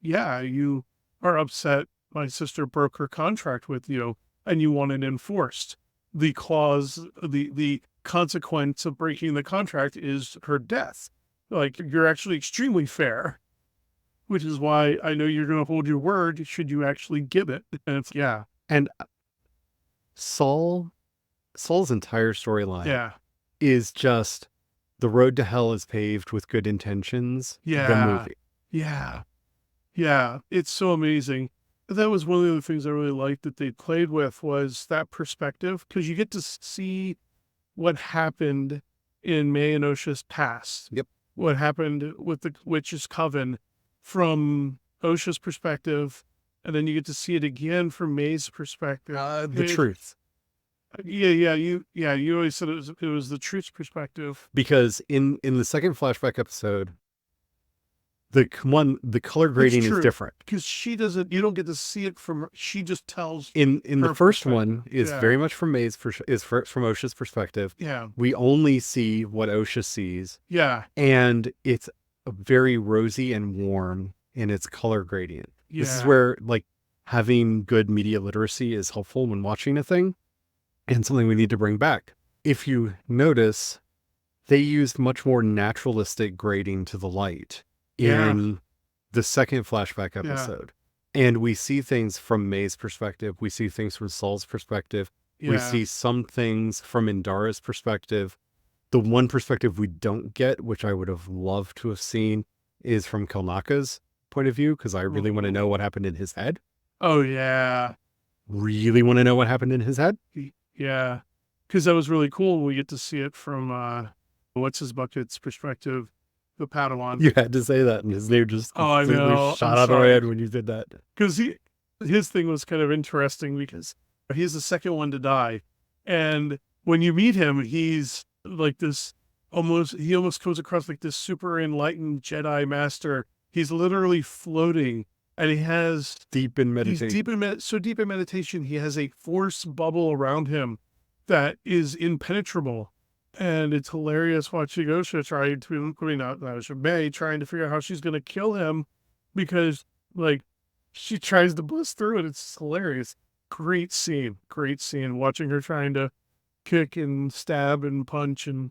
yeah, you are upset my sister broke her contract with you and you want it enforced. The clause, the consequence of breaking the contract is her death. Like, you're actually extremely fair, which is why I know you're going to hold your word should you actually give it. And it's, yeah. And Saul's entire storyline Yeah. is just the road to hell is paved with good intentions. Yeah. The movie. Yeah. Yeah. It's so amazing. That was one of the other things I really liked that they played with, was that perspective, because you get to see what happened in May and Osha's past. Yep. What happened with the Witch's Coven from Osha's perspective, and then you get to see it again from May's perspective. The truth. Yeah. You always said it was the truth's perspective. Because in the second flashback episode, the color grading is true. different. Because you don't get to see it from, she just tells. In the her first perspective. one is Yeah. very much from from Osha's perspective. Yeah. We only see what Osha sees, Yeah. and it's very rosy and warm in its color gradient. Yeah. This is where, like, having good media literacy is helpful when watching a thing, and something we need to bring back. If you notice, they used much more naturalistic grading to the light in the second flashback episode. And we see things from May's perspective. We see things from Saul's perspective. We see some things from Indara's perspective. The one perspective we don't get, which I would have loved to have seen, is from Kelnaka's point of view, because I really want to know what happened in his head. Oh, yeah. Really want to know what happened in his head. Yeah. Because that was really cool. We get to see it from, what's his bucket's perspective, the Padawan. You had to say that, and his name just Oh, I completely know. shot I'm out of my sorry. head when you did that. Because his thing was kind of interesting, because he's the second one to die. And when you meet him, he's like this he almost comes across like this super enlightened Jedi master. He's literally floating, and he has Deep in meditation. He's so deep in meditation, he has a force bubble around him that is impenetrable. And it's hilarious watching Osha May trying to figure out how she's going to kill him, because, like, she tries to bust through it. It's hilarious. Great scene. Watching her trying to kick and stab and punch and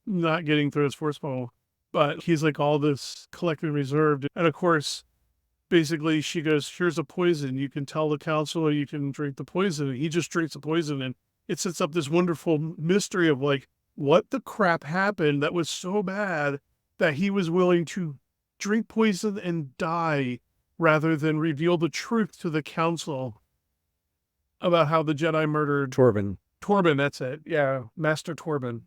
not getting through his force bubble. But he's like all this collected and reserved. And of course, basically she goes, here's a poison. You can tell the council, you can drink the poison. And he just drinks the poison. And it sets up this wonderful mystery of, like, what the crap happened that was so bad that he was willing to drink poison and die rather than reveal the truth to the council about how the Jedi murdered Torben. Torben, that's it. Yeah, Master Torben.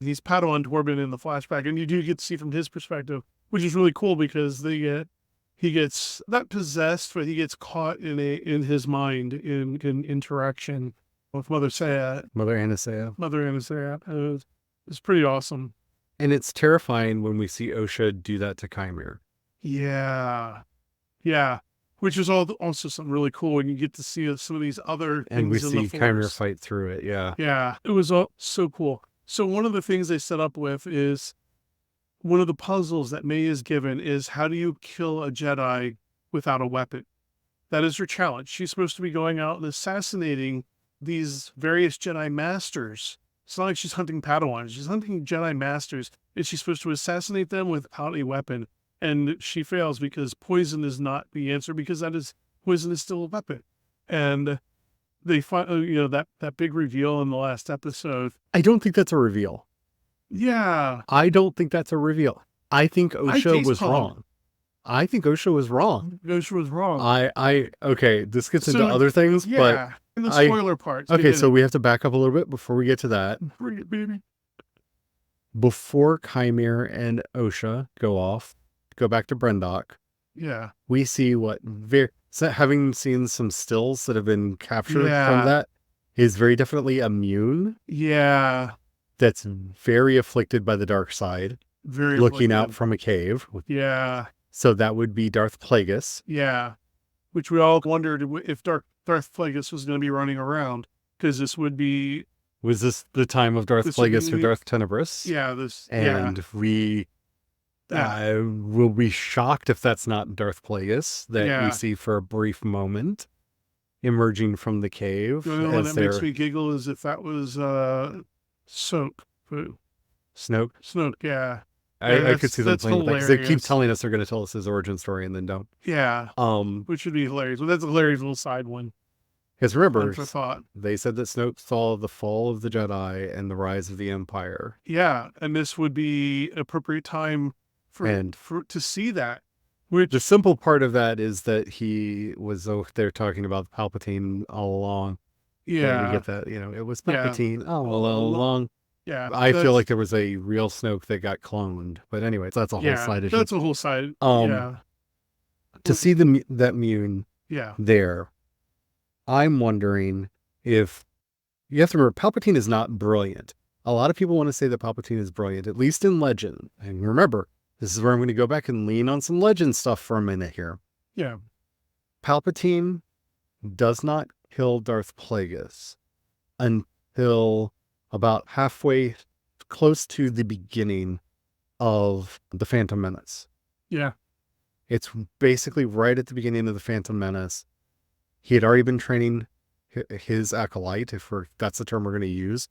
He's Padawan Torben in the flashback, and you do get to see from his perspective which is really cool because he gets not possessed, but he gets caught in his mind in interaction with Mother Sayat. Mother Anastasia. Mother Sayat. It's pretty awesome. And it's terrifying when we see Osha do that to Chimera. Yeah. Yeah. Which is also something really cool when you get to see some of these other And we things in the see Chimera Force. fight through it, yeah. Yeah. It was so cool. So one of the things they set up with is one of the puzzles that May is given is how do you kill a Jedi without a weapon? That is her challenge. She's supposed to be going out and assassinating these various Jedi masters. It's not like she's hunting Padawans. She's hunting Jedi masters, and she's supposed to assassinate them without a weapon. And she fails because poison is not the answer, because poison is still a weapon. And they find, that big reveal in the last episode. I don't think that's a reveal. Yeah. I don't think that's a reveal. I think Osha was facepalm. wrong. I think Osha was wrong. Osha was wrong. Okay, this gets into So, other things, Yeah. In the spoiler parts. but okay, so we have to back up a little bit before we get to that. Bring it, baby. Before Chimera and Osha go back to Brendok, Yeah. we see having seen some stills that have been captured Yeah. from that, is very definitely immune. Yeah. That's very afflicted by the dark side, Very looking out afflicted. from a cave. Yeah. So that would be Darth Plagueis. Yeah. Which we all wondered if Darth Plagueis was going to be running around, because this would be. Was this the time of Darth This would Plagueis or be- Darth Tenebris? Yeah. This. And we will be shocked if that's not Darth Plagueis that Yeah. we see for a brief moment emerging from the cave. The only one as that makes they're- me giggle is if that was Soak. Snoke. Snoke. Yeah. I could see them that's playing because they keep hilarious. telling us they're going to tell us his origin story and then don't. Yeah. Which would be hilarious. Well, that's a hilarious little side one. Because remember, For thought. they said that Snoke saw the fall of the Jedi and the rise of the Empire. Yeah, and this would be appropriate time to see that. Which The simple part of that is that he was they're talking about Palpatine all along. And we yeah, get that, it was Yeah. Palpatine all along. yeah. I feel like there was a real Snoke that got cloned. But anyways, that's a whole side issue. That's a whole side. To see that Mune Yeah. there, I'm wondering if you have to remember Palpatine is not brilliant. A lot of people want to say that Palpatine is brilliant, at least in legend. And remember, this is where I'm going to go back and lean on some legend stuff for a minute here. Yeah. Palpatine does not kill Darth Plagueis until about halfway close to the beginning of The Phantom Menace. Yeah. It's basically right at the beginning of The Phantom Menace. He had already been training his acolyte, that's the term we're going to use,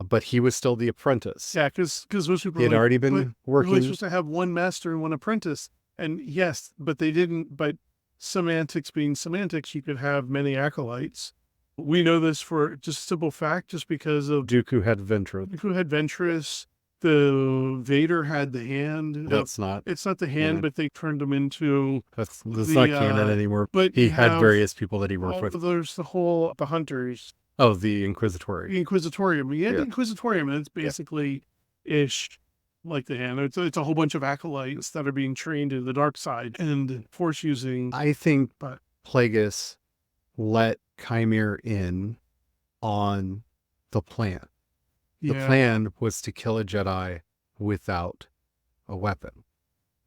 but he was still the apprentice. Yeah, because most people He had already been You're working. only supposed to have one master and one apprentice. And yes, but they didn't. But semantics being semantics, you could have many acolytes. We know this for just a simple fact, just because of Dooku had Ventress. who had Ventress. The Vader had the hand. That's not. It's not the hand, Yeah. but they turned him into. That's The, not canon anymore. But He you had have various people that he worked with. There's the hunters, Oh, the Inquisitorium. the Inquisitorium. Yeah, Yeah. the Inquisitorium, and it's basically ish like the hand. It's a whole bunch of acolytes that are being trained in the dark side and force using. I think But- Plagueis let Chimera in on the plan. The Yeah. plan was to kill a Jedi without a weapon.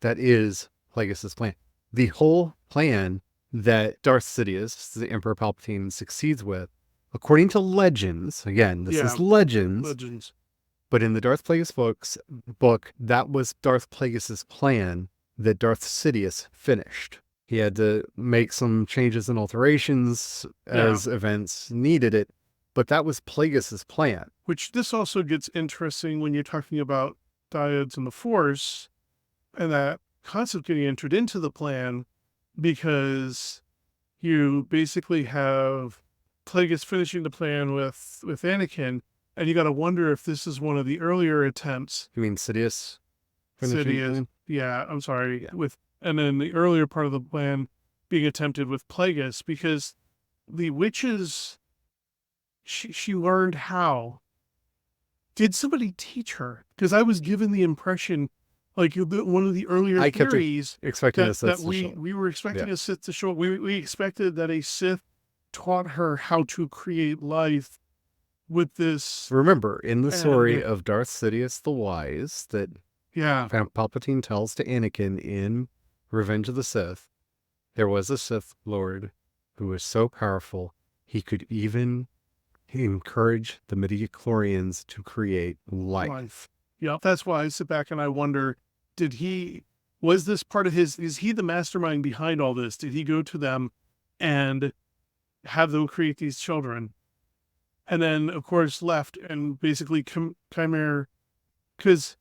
That is Plagueis' plan. The whole plan that Darth Sidious, the Emperor Palpatine, succeeds with, according to legends, again, this is legends, Legends. but in the Darth Plagueis book, that was Darth Plagueis' plan that Darth Sidious finished. He had to make some changes and alterations as events needed it, but that was Plagueis' plan. Which this also gets interesting when you're talking about diodes and the Force, and that concept getting entered into the plan, because you basically have Plagueis finishing the plan with Anakin, and you got to wonder if this is one of the earlier attempts. You mean Sidious? finishing the Sidious, plan? yeah, I'm sorry, Yeah. and then the earlier part of the plan being attempted with Plagueis, because the witches, she learned how. Did somebody teach her? Because I was given the impression Like one of the earlier I kept theories expecting that, a that Sith to show up. we were expecting Yeah. a Sith to show up. We expected that a Sith taught her how to create life with this. Remember, in the story And of Darth Sidious the Wise that yeah, Palpatine tells to Anakin in Revenge of the Sith, there was a Sith Lord who was so powerful he could even encourage the midichlorians to create life. Yeah, that's why I sit back and I wonder, was this part of his, is he the mastermind behind all this? Did he go to them and have them create these children? And then, of course, left and basically Chimera, because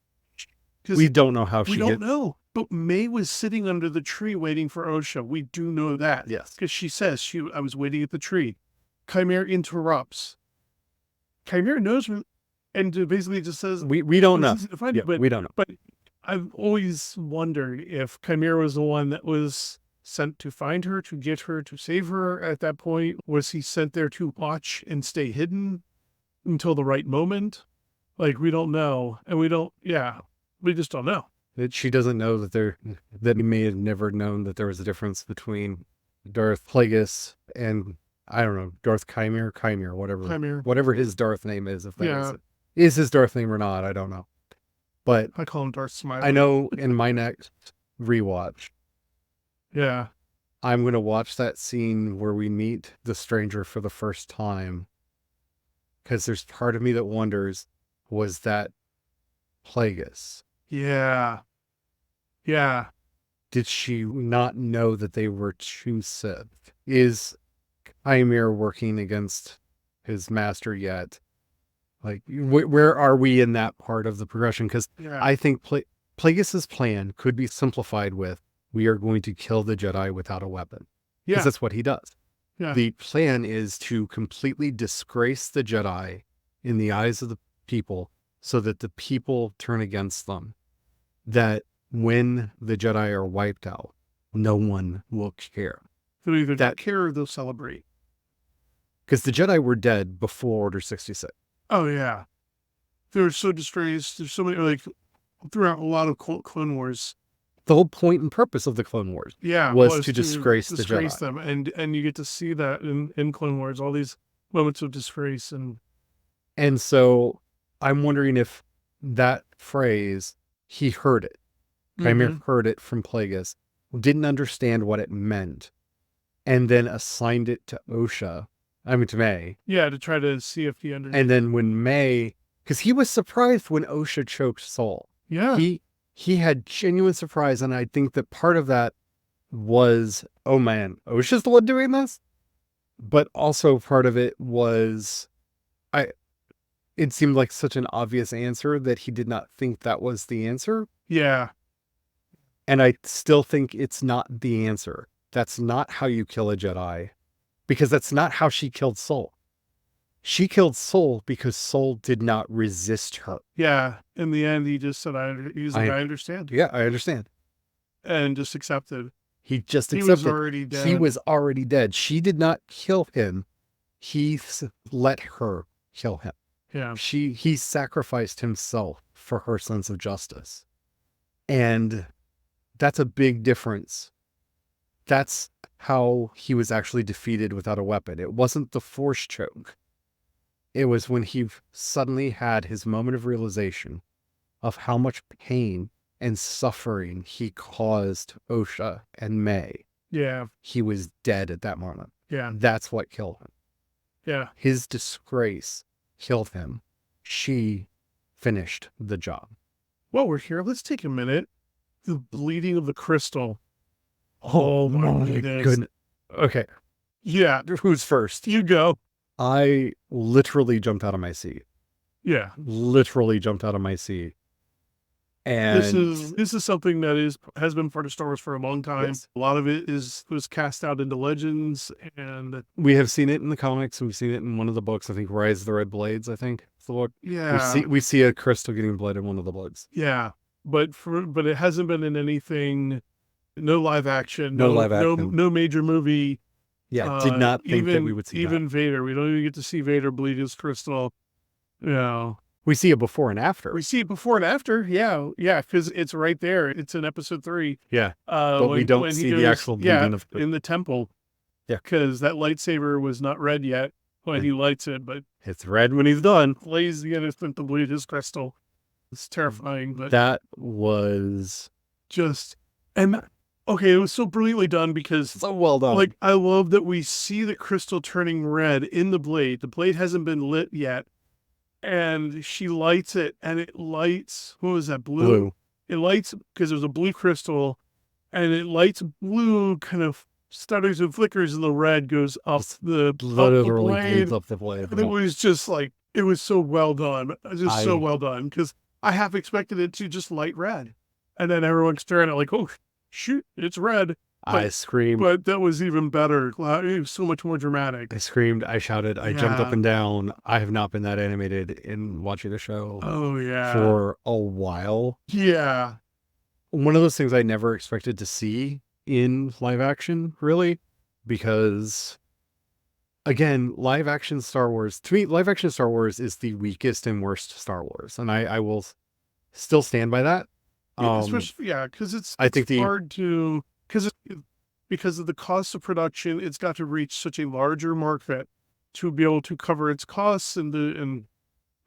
We don't know how we she don't know. But May was sitting under the tree waiting for Osha. We do know that. Yes. Because she says, I was waiting at the tree. Chimera interrupts. Chimera knows, and basically just says, We don't know. Yeah, We don't know. But I've always wondered if Chimera was the one that was sent to find her, to get her, to save her at that point. Was he sent there to watch and stay hidden until the right moment? Like, we don't know. And we just don't know. That she doesn't know that he may have never known that there was a difference between Darth Plagueis and, I don't know, Darth Chimera, whatever his Darth name is, if that is his Darth name or not, I don't know. But I call him Darth Smiley. I know in my next rewatch, Yeah. I'm going to watch that scene where we meet the stranger for the first time. Because there's part of me that wonders, was that Plagueis? Yeah. Yeah. Did she not know that they were two Sith? Is Chimera working against his master yet? Like, where are we in that part of the progression? Because I think Plagueis' plan could be simplified with, we are going to kill the Jedi without a weapon. Yeah. Because that's what he does. Yeah. The plan is to completely disgrace the Jedi in the eyes of the people so that the people turn against them. That when the Jedi are wiped out, no one will care. They'll either not care or they'll celebrate. Because the Jedi were dead before Order 66. Oh, yeah. They were so disgraced. There's so many, like, throughout a lot of Clone Wars. The whole point and purpose of the Clone Wars was to disgrace the Jedi. Them. And you get to see that in Clone Wars, all these moments of disgrace. And so I'm wondering if that phrase, he heard it. Chimera heard it from Plagueis, didn't understand what it meant, and then assigned it to to May. Yeah, to try to see if he understood. And then when May, because he was surprised when Osha choked Sol. Yeah. He had genuine surprise, and I think that part of that was, oh man, Osha's the one doing this? But also part of it was, it seemed like such an obvious answer that he did not think that was the answer. Yeah. And I still think it's not the answer. That's not how you kill a Jedi, because that's not how she killed Sol. She killed Sol because Sol did not resist her. Yeah. In the end, he just said, I understand. Yeah, I understand. And just accepted. He just accepted. He was already dead. He was already dead. She did not kill him. He let her kill him. Yeah. He sacrificed himself for her sense of justice. And that's a big difference. That's how he was actually defeated without a weapon. It wasn't the force choke. It was when he suddenly had his moment of realization of how much pain and suffering he caused Osha and May. Yeah. He was dead at that moment. Yeah. That's what killed him. Yeah. His disgrace killed him. She finished the job. While we're here, let's take a minute. The bleeding of the crystal. Oh my goodness. Okay. Yeah. Who's first? You go. I literally jumped out of my seat. Yeah. Literally jumped out of my seat. And this is something that has been part of Star Wars for a long time. Yes. A lot of it was cast out into legends, and we have seen it in the comics. We've seen it in one of the books. I think Rise of the Red Blades. I think it's the book. Yeah. We see a crystal getting bled in one of the books. Yeah, but it hasn't been in anything. No live action. No major movie. Yeah, did not think that we would see even that. Vader. We don't even get to see Vader bleed his crystal. Yeah. We see a before and after. We see it before and after. Yeah, because it's right there. It's in episode 3. Yeah, but we don't see the actual bleeding of in the temple. Yeah. Because that lightsaber was not red yet when he lights it, but it's red when he's done. plays the innocent to bleed his crystal. It's terrifying, but That was just and okay, it was so brilliantly done because so well done. like I love that we see the crystal turning red in the blade. The blade hasn't been lit yet, and she lights it, and it lights. What was that? Blue. It lights because it was a blue crystal, and it lights blue, kind of stutters and flickers, and the red goes up the literally blade. bleeds up the blade. And it was just like it was so well done, so well done because I half expected it to just light red, and then everyone's staring at like, oh shoot, it's red. I screamed. But that was even better. It was so much more dramatic. I screamed. I shouted. I jumped up and down. I have not been that animated in watching the show. Oh yeah, for a while. Yeah, one of those things I never expected to see in live action, really, because again, live action Star Wars, to me, live action Star Wars is the weakest and worst Star Wars. And I will still stand by that. Especially, because it's hard to, because of the cost of production, it's got to reach such a larger market to be able to cover its costs and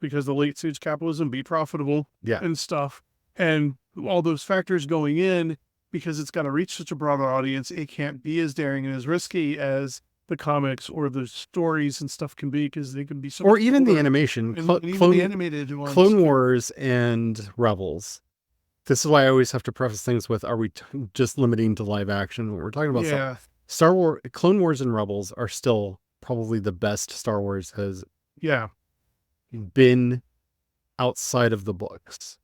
because the late stage capitalism be profitable and stuff. And all those factors going in, because it's got to reach such a broader audience, it can't be as daring and as risky as the comics or the stories and stuff can be, because they can be so. Or even the animation, even the animated ones. Clone Wars and Rebels. This is why I always have to preface things with: are we just limiting to live action when we're talking about stuff? Star Wars, Clone Wars, and Rebels are still probably the best Star Wars has been outside of the books.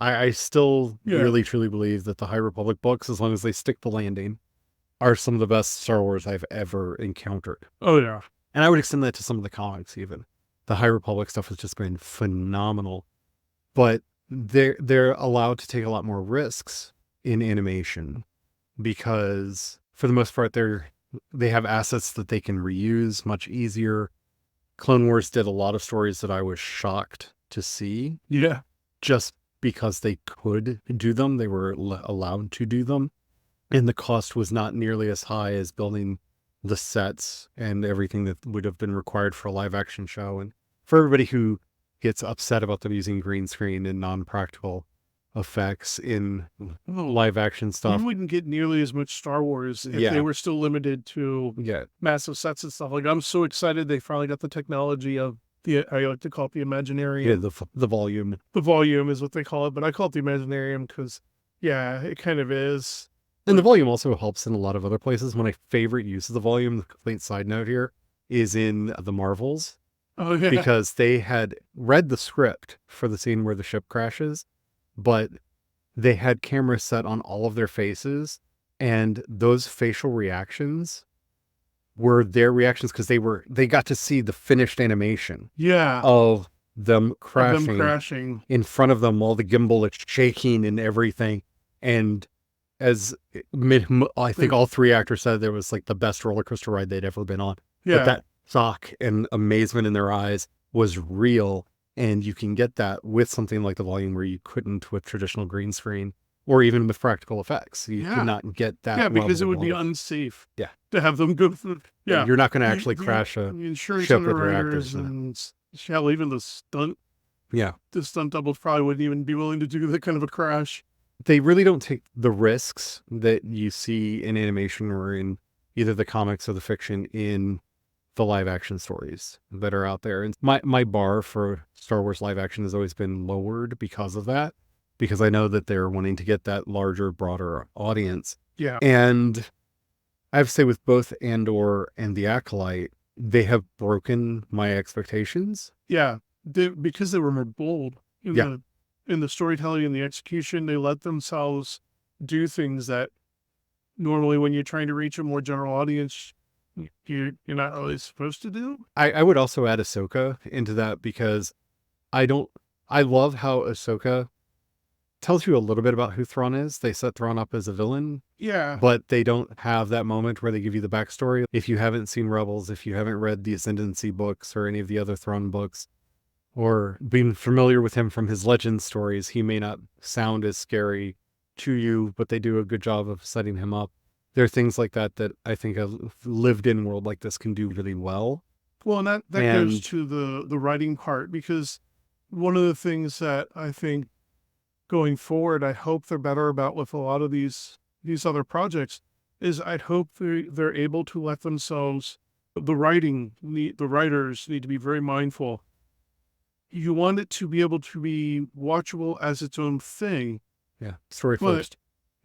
I still really truly believe that the High Republic books, as long as they stick the landing, are some of the best Star Wars I've ever encountered. Oh yeah. And I would extend that to some of the comics even. The High Republic stuff has just been phenomenal. But they're allowed to take a lot more risks in animation because for the most part they have assets that they can reuse much easier. Clone Wars did a lot of stories that I was shocked to see. Yeah. Just because they could do them, they were allowed to do them. And the cost was not nearly as high as building the sets and everything that would have been required for a live action show. And for everybody who gets upset about them using green screen and non-practical effects in live action stuff, you wouldn't get nearly as much Star Wars if they were still limited to massive sets and stuff. Like, I'm so excited they finally got the technology of I like to call it the Imaginarium. Yeah, the volume. The volume is what they call it, but I call it the Imaginarium because, it kind of is. And the volume also helps in a lot of other places. One of my favorite use of the volume, the complete side note here, is in the Marvels. Oh, yeah. Because they had read the script for the scene where the ship crashes, but they had cameras set on all of their faces, and those facial reactions were their reactions because they got to see the finished animation of them crashing in front of them while the gimbal is shaking and everything. And as I think all 3 actors said, there was like the best roller coaster ride they'd ever been on. But that shock and amazement in their eyes was real. And you can get that with something like the volume where you couldn't with traditional green screen or even with practical effects. You could not get that. Yeah, because it would be unsafe. Yeah. To have them go through. Yeah. You're not going to actually crash a ship with reactors. And even the stunt. Yeah. The stunt doubles probably wouldn't even be willing to do that kind of a crash. They really don't take the risks that you see in animation or in either the comics or the fiction in the live action stories that are out there. And my bar for Star Wars live action has always been lowered because of that, because I know that they're wanting to get that larger, broader audience. Yeah. And I have to say with both Andor and the Acolyte, they have broken my expectations. Yeah. Because they were more bold in the storytelling and the execution. They let themselves do things that normally when you're trying to reach a more general audience, you're not really supposed to do. I would also add Ahsoka into that because I love how Ahsoka tells you a little bit about who Thrawn is. They set Thrawn up as a villain. Yeah. But they don't have that moment where they give you the backstory. If you haven't seen Rebels, if you haven't read the Ascendancy books or any of the other Thrawn books, or being familiar with him from his legend stories, he may not sound as scary to you, but they do a good job of setting him up. There are things like that that I think a lived-in world like this can do really well. Well, and that goes And to the writing part, because one of the things that I think going forward, I hope they're better about with a lot of these other projects is I hope they're able to let themselves, the writers need to be very mindful. You want it to be able to be watchable as its own thing, yeah, story but first.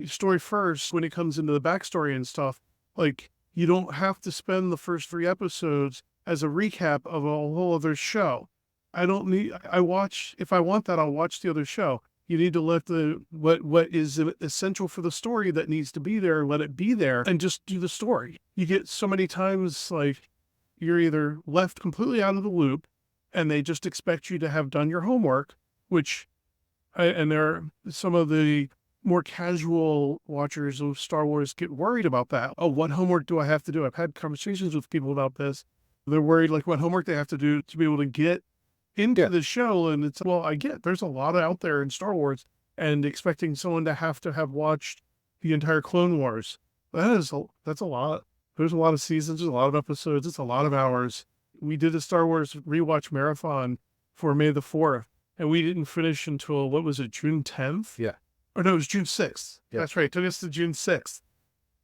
story first when it comes into the backstory and stuff. Like, you don't have to spend the first 3 episodes as a recap of a whole other show. I don't need, I watch, if I want that, I'll watch the other show. You need to let what is essential for the story that needs to be there, let it be there, and just do the story. You get so many times, like, you're either left completely out of the loop and they just expect you to have done your homework, which, and there are some of the more casual watchers of Star Wars get worried about that. Oh, what homework do I have to do? I've had conversations with people about this. They're worried, like, what homework they have to do to be able to get into the show. And it's, well, I get there's a lot out there in Star Wars, and expecting someone to have watched the entire Clone Wars. That's a lot. There's a lot of seasons, there's a lot of episodes, it's a lot of hours. We did a Star Wars rewatch marathon for May the 4th, and we didn't finish until, what was it, June 10th? Yeah. Or no, it was June 6th. Yeah. That's right. It took us to June 6th.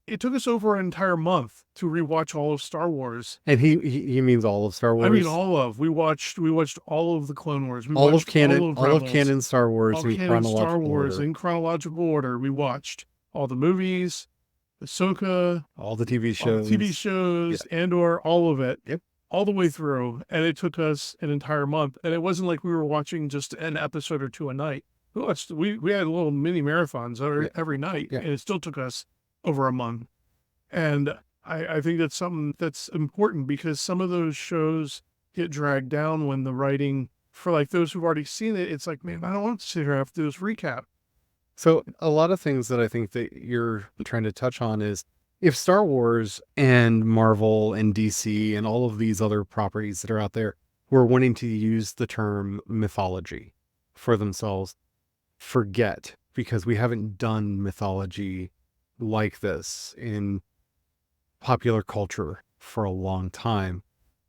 It took us over an entire month to rewatch all of Star Wars. And he means all of Star Wars. I mean, we watched all of the Clone Wars. We all watched of canon, all of Rebels, canon Star Wars all in canon chronological Star Wars order. in chronological order. We watched all the movies, Ahsoka, All the TV all the shows. TV shows, Andor, all of it. Yep. All the way through. And it took us an entire month. And it wasn't like we were watching just an episode or two a night. We had little mini marathons every night, and it still took us over a month. And I think that's something that's important, because some of those shows get dragged down when the writing, for like those who've already seen it, it's like, man, I don't want to sit here and have to do this recap. So a lot of things that I think that you're trying to touch on is, if Star Wars and Marvel and DC and all of these other properties that are out there were wanting to use the term mythology for themselves, forget, because we haven't done mythology like this in popular culture for a long time.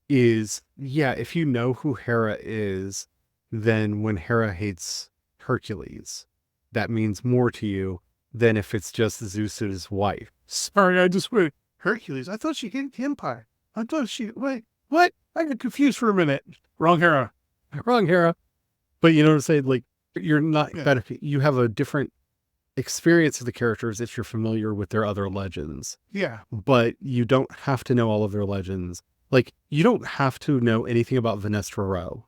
Is, yeah, if you know who Hera is, then when Hera hates Hercules, that means more to you than if it's just Zeus's wife. Sorry, I just went, Hercules? I thought she hated the Empire. I thought wait, what? I got confused for a minute. Wrong Hera. Wrong Hera. But you know what I'm saying? Like, you're not you have a different experience of the characters if you're familiar with their other legends. Yeah. But you don't have to know all of their legends. Like, you don't have to know anything about Venestra Rowe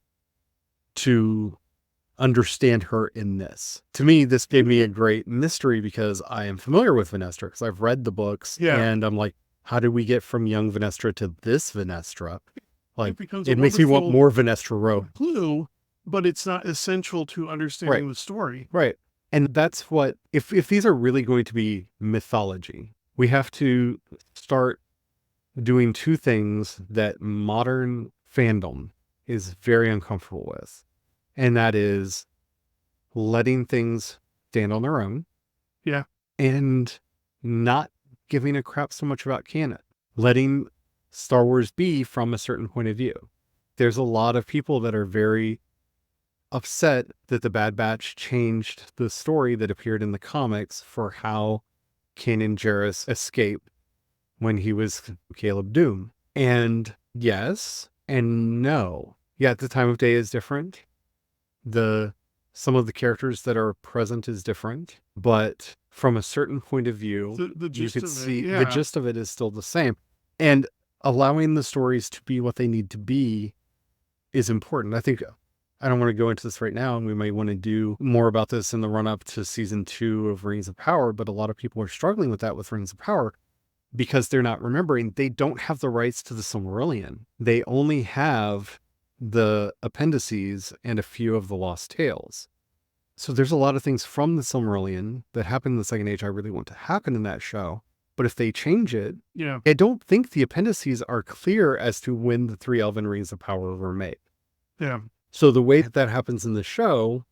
to understand her in this. To me, this gave me a great mystery, because I am familiar with Venestra, because I've read the books, and I'm like, how did we get from young Venestra to this Venestra? Like, it makes me want more Venestra Rowe. Clue, but it's not essential to understanding the story. Right. And that's what, if these are really going to be mythology, we have to start doing two things that modern fandom is very uncomfortable with. And that is letting things stand on their own. Yeah. And not giving a crap so much about canon. Letting Star Wars be from a certain point of view. There's a lot of people that are very upset that the Bad Batch changed the story that appeared in the comics for how Kanan Jarrus escaped when he was Caleb Doom. And yes and no. Yeah, the time of day is different. Some of the characters that are present is different, but from a certain point of view, you could see the gist of it is still the same. And allowing the stories to be what they need to be is important. I think, I don't want to go into this right now, and we might want to do more about this in the run-up to season 2 of Rings of Power, but a lot of people are struggling with that with Rings of Power, because they're not remembering they don't have the rights to the Silmarillion. They only have the appendices and a few of the Lost Tales. So there's a lot of things from the Silmarillion that happen in the Second Age I really want to happen in that show. But if they change it, I don't think the appendices are clear as to when the 3 Elven Rings of Power were made. Yeah. So the way that happens in the show,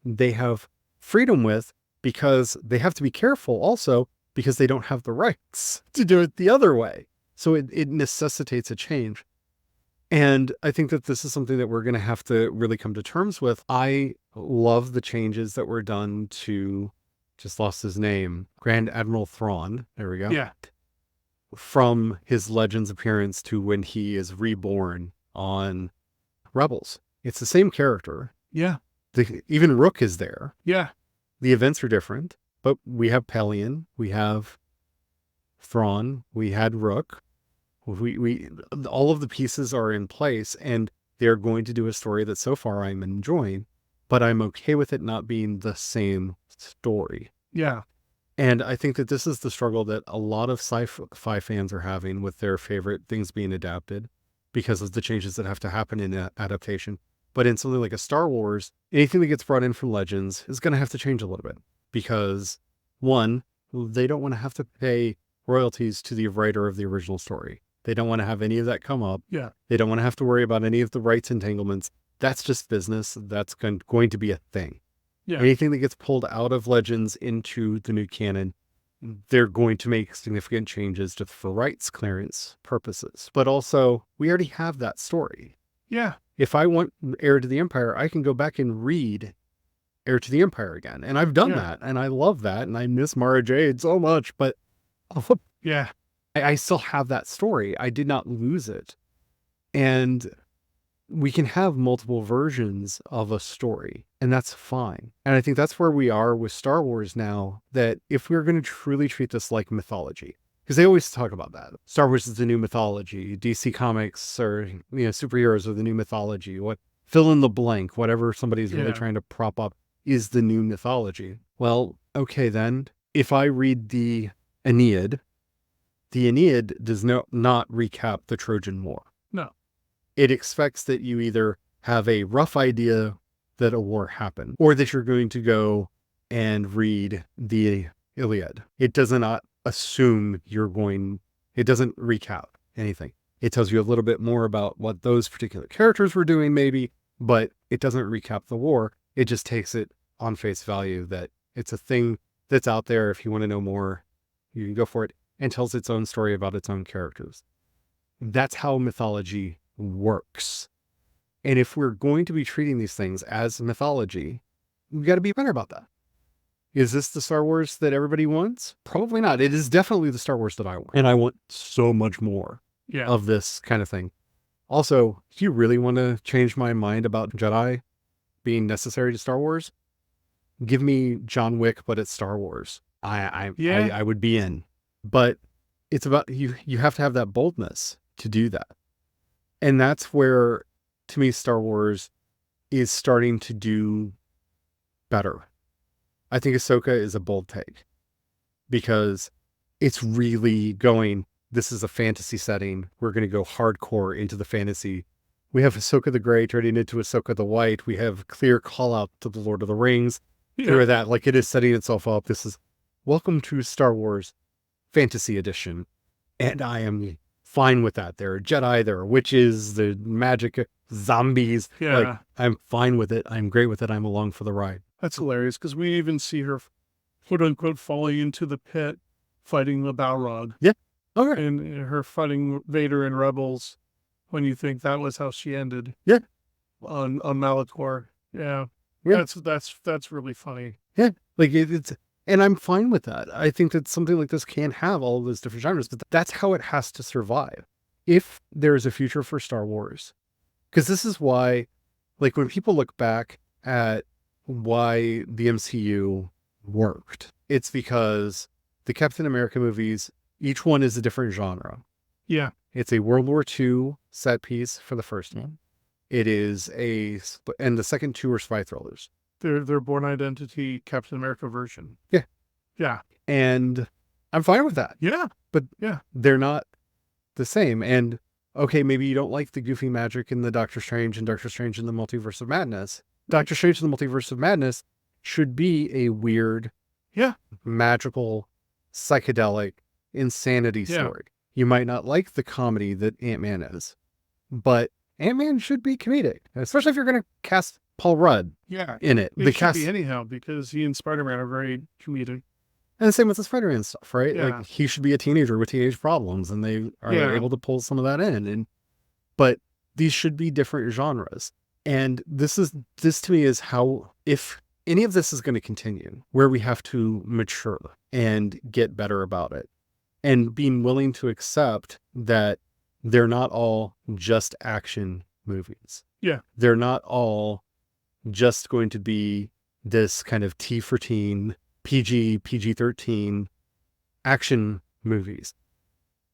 they have freedom with, because they have to be careful also because they don't have the rights to do it the other way. So it necessitates a change. And I think that this is something that we're going to have to really come to terms with. I love the changes that were done to, just lost his name, Grand Admiral Thrawn. There we go. Yeah. From his Legends appearance to when he is reborn on Rebels. It's the same character. Yeah. Even Rook is there. Yeah. The events are different, but we have Pelion, we have Thrawn, we had Rook. We all of the pieces are in place, and they're going to do a story that so far I'm enjoying, but I'm okay with it not being the same story. Yeah. And I think that this is the struggle that a lot of sci-fi fans are having with their favorite things being adapted because of the changes that have to happen in adaptation. But in something like a Star Wars, anything that gets brought in from Legends is going to have to change a little bit because, one, they don't want to have to pay royalties to the writer of the original story. They don't want to have any of that come up. Yeah. They don't want to have to worry about any of the rights entanglements. That's just business. That's going to be a thing. Yeah. Anything that gets pulled out of Legends into the new canon, they're going to make significant changes just for rights clearance purposes. But also, we already have that story. Yeah. If I want Heir to the Empire, I can go back and read Heir to the Empire again. And I've done that. And I love that. And I miss Mara Jade so much. But Yeah. I still have that story. I did not lose it. And we can have multiple versions of a story, and that's fine. And I think that's where we are with Star Wars now, that if we're going to truly treat this like mythology, because they always talk about that. Star Wars is the new mythology. DC Comics or superheroes are the new mythology. What fill in the blank, whatever somebody's really trying to prop up is the new mythology. Well, okay then. If I read the Aeneid does not recap the Trojan War. No. It expects that you either have a rough idea that a war happened or that you're going to go and read the Iliad. It does not assume it doesn't recap anything. It tells you a little bit more about what those particular characters were doing maybe, but it doesn't recap the war. It just takes it on face value that it's a thing that's out there. If you want to know more, you can go for it, and tells its own story about its own characters. That's how mythology works. And if we're going to be treating these things as mythology, we've got to be better about that. Is this the Star Wars that everybody wants? Probably not. It is definitely the Star Wars that I want. And I want so much more of this kind of thing. Also, if you really want to change my mind about Jedi being necessary to Star Wars, give me John Wick, but it's Star Wars. I would be in. But it's about, you have to have that boldness to do that. And that's where, to me, Star Wars is starting to do better. I think Ahsoka is a bold take because it's really going, this is a fantasy setting. We're going to go hardcore into the fantasy. We have Ahsoka the Grey turning into Ahsoka the White. We have clear call out to the Lord of the Rings. Through that, like it is setting itself up. This is welcome to Star Wars Fantasy Edition. And I am fine with that. There are Jedi, there are witches, the magic, zombies. Like, I'm fine with it. I'm great with it. I'm along for the ride. That's hilarious because we even see her, quote unquote, falling into the pit, fighting the Balrog. Yeah. Okay. And her fighting Vader and Rebels, when you think that was how she ended. Yeah. On Malachor. Yeah. That's really funny. Yeah. Like it's, and I'm fine with that. I think that something like this can have all of those different genres, but that's how it has to survive. If there is a future for Star Wars, because this is why, like when people look back at why the MCU worked, it's because the Captain America movies, each one is a different genre. Yeah. It's a World War II set piece for the first one. It is and the second two are spy thrillers. Their Born Identity Captain America version. Yeah. Yeah. And I'm fine with that. Yeah. But they're not the same. And okay, maybe you don't like the goofy magic in the Doctor Strange and Doctor Strange in the Multiverse of Madness. Doctor Strange in the Multiverse of Madness should be a weird, magical, psychedelic, insanity story. You might not like the comedy that Ant-Man is, but Ant-Man should be comedic, especially if you're going to cast Paul Rudd Yeah. in it. It should be anyhow, because he and Spider-Man are very comedic. And the same with the Spider-Man stuff, right? Yeah. Like, he should be a teenager with teenage problems, and they are able to pull some of that in. But these should be different genres. And this to me is how, if any of this is going to continue, where we have to mature and get better about it, and being willing to accept that they're not all just action movies. Yeah. They're not all just going to be this kind of T for teen, PG-13 action movies.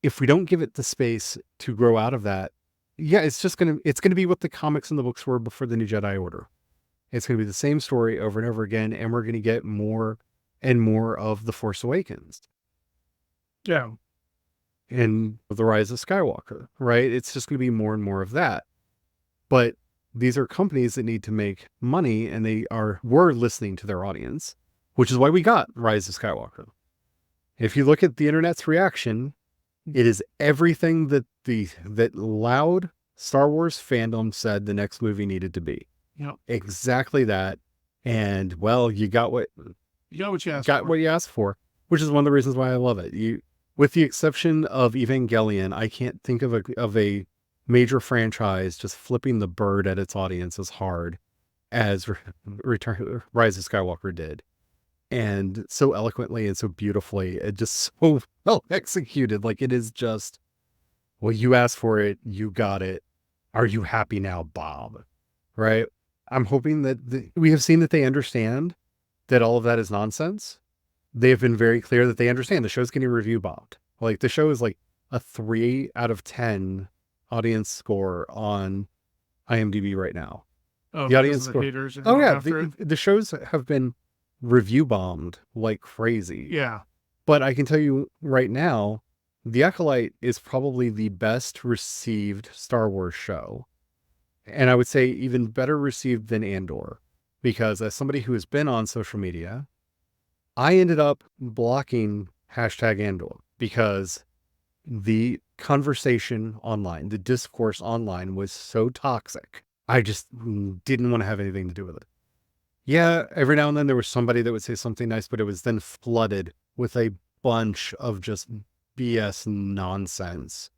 If we don't give it the space to grow out of that, yeah, it's going to be what the comics and the books were before the New Jedi Order. It's going to be the same story over and over again, and we're going to get more and more of The Force Awakens. Yeah. And The Rise of Skywalker, right? It's just going to be more and more of that. But these are companies that need to make money, and were listening to their audience, which is why we got Rise of Skywalker. If you look at the internet's reaction, it is everything that that loud Star Wars fandom said the next movie needed to be. Yep. Exactly that. And well, you got what you asked got for. what you asked for, which is one of the reasons why I love it. With the exception of Evangelion, I can't think of a major franchise just flipping the bird at its audience as hard as Rise of Skywalker did. And so eloquently and so beautifully, and just so well executed. Like, it is just, well, you asked for it, you got it. Are you happy now, Bob? Right? I'm hoping that we have seen that they understand that all of that is nonsense. They have been very clear that they understand the show's getting review bombed. Like, the show is like a 3 out of 10 audience score on IMDb right now. Oh, the audience the score. haters. Oh yeah, the shows have been review bombed like crazy. Yeah. But I can tell you right now, The Acolyte is probably the best received Star Wars show. And I would say even better received than Andor, because as somebody who has been on social media, I ended up blocking #Andor because the conversation online, the discourse online was so toxic. I just didn't want to have anything to do with it. Yeah, every now and then there was somebody that would say something nice, but it was then flooded with a bunch of just BS nonsense.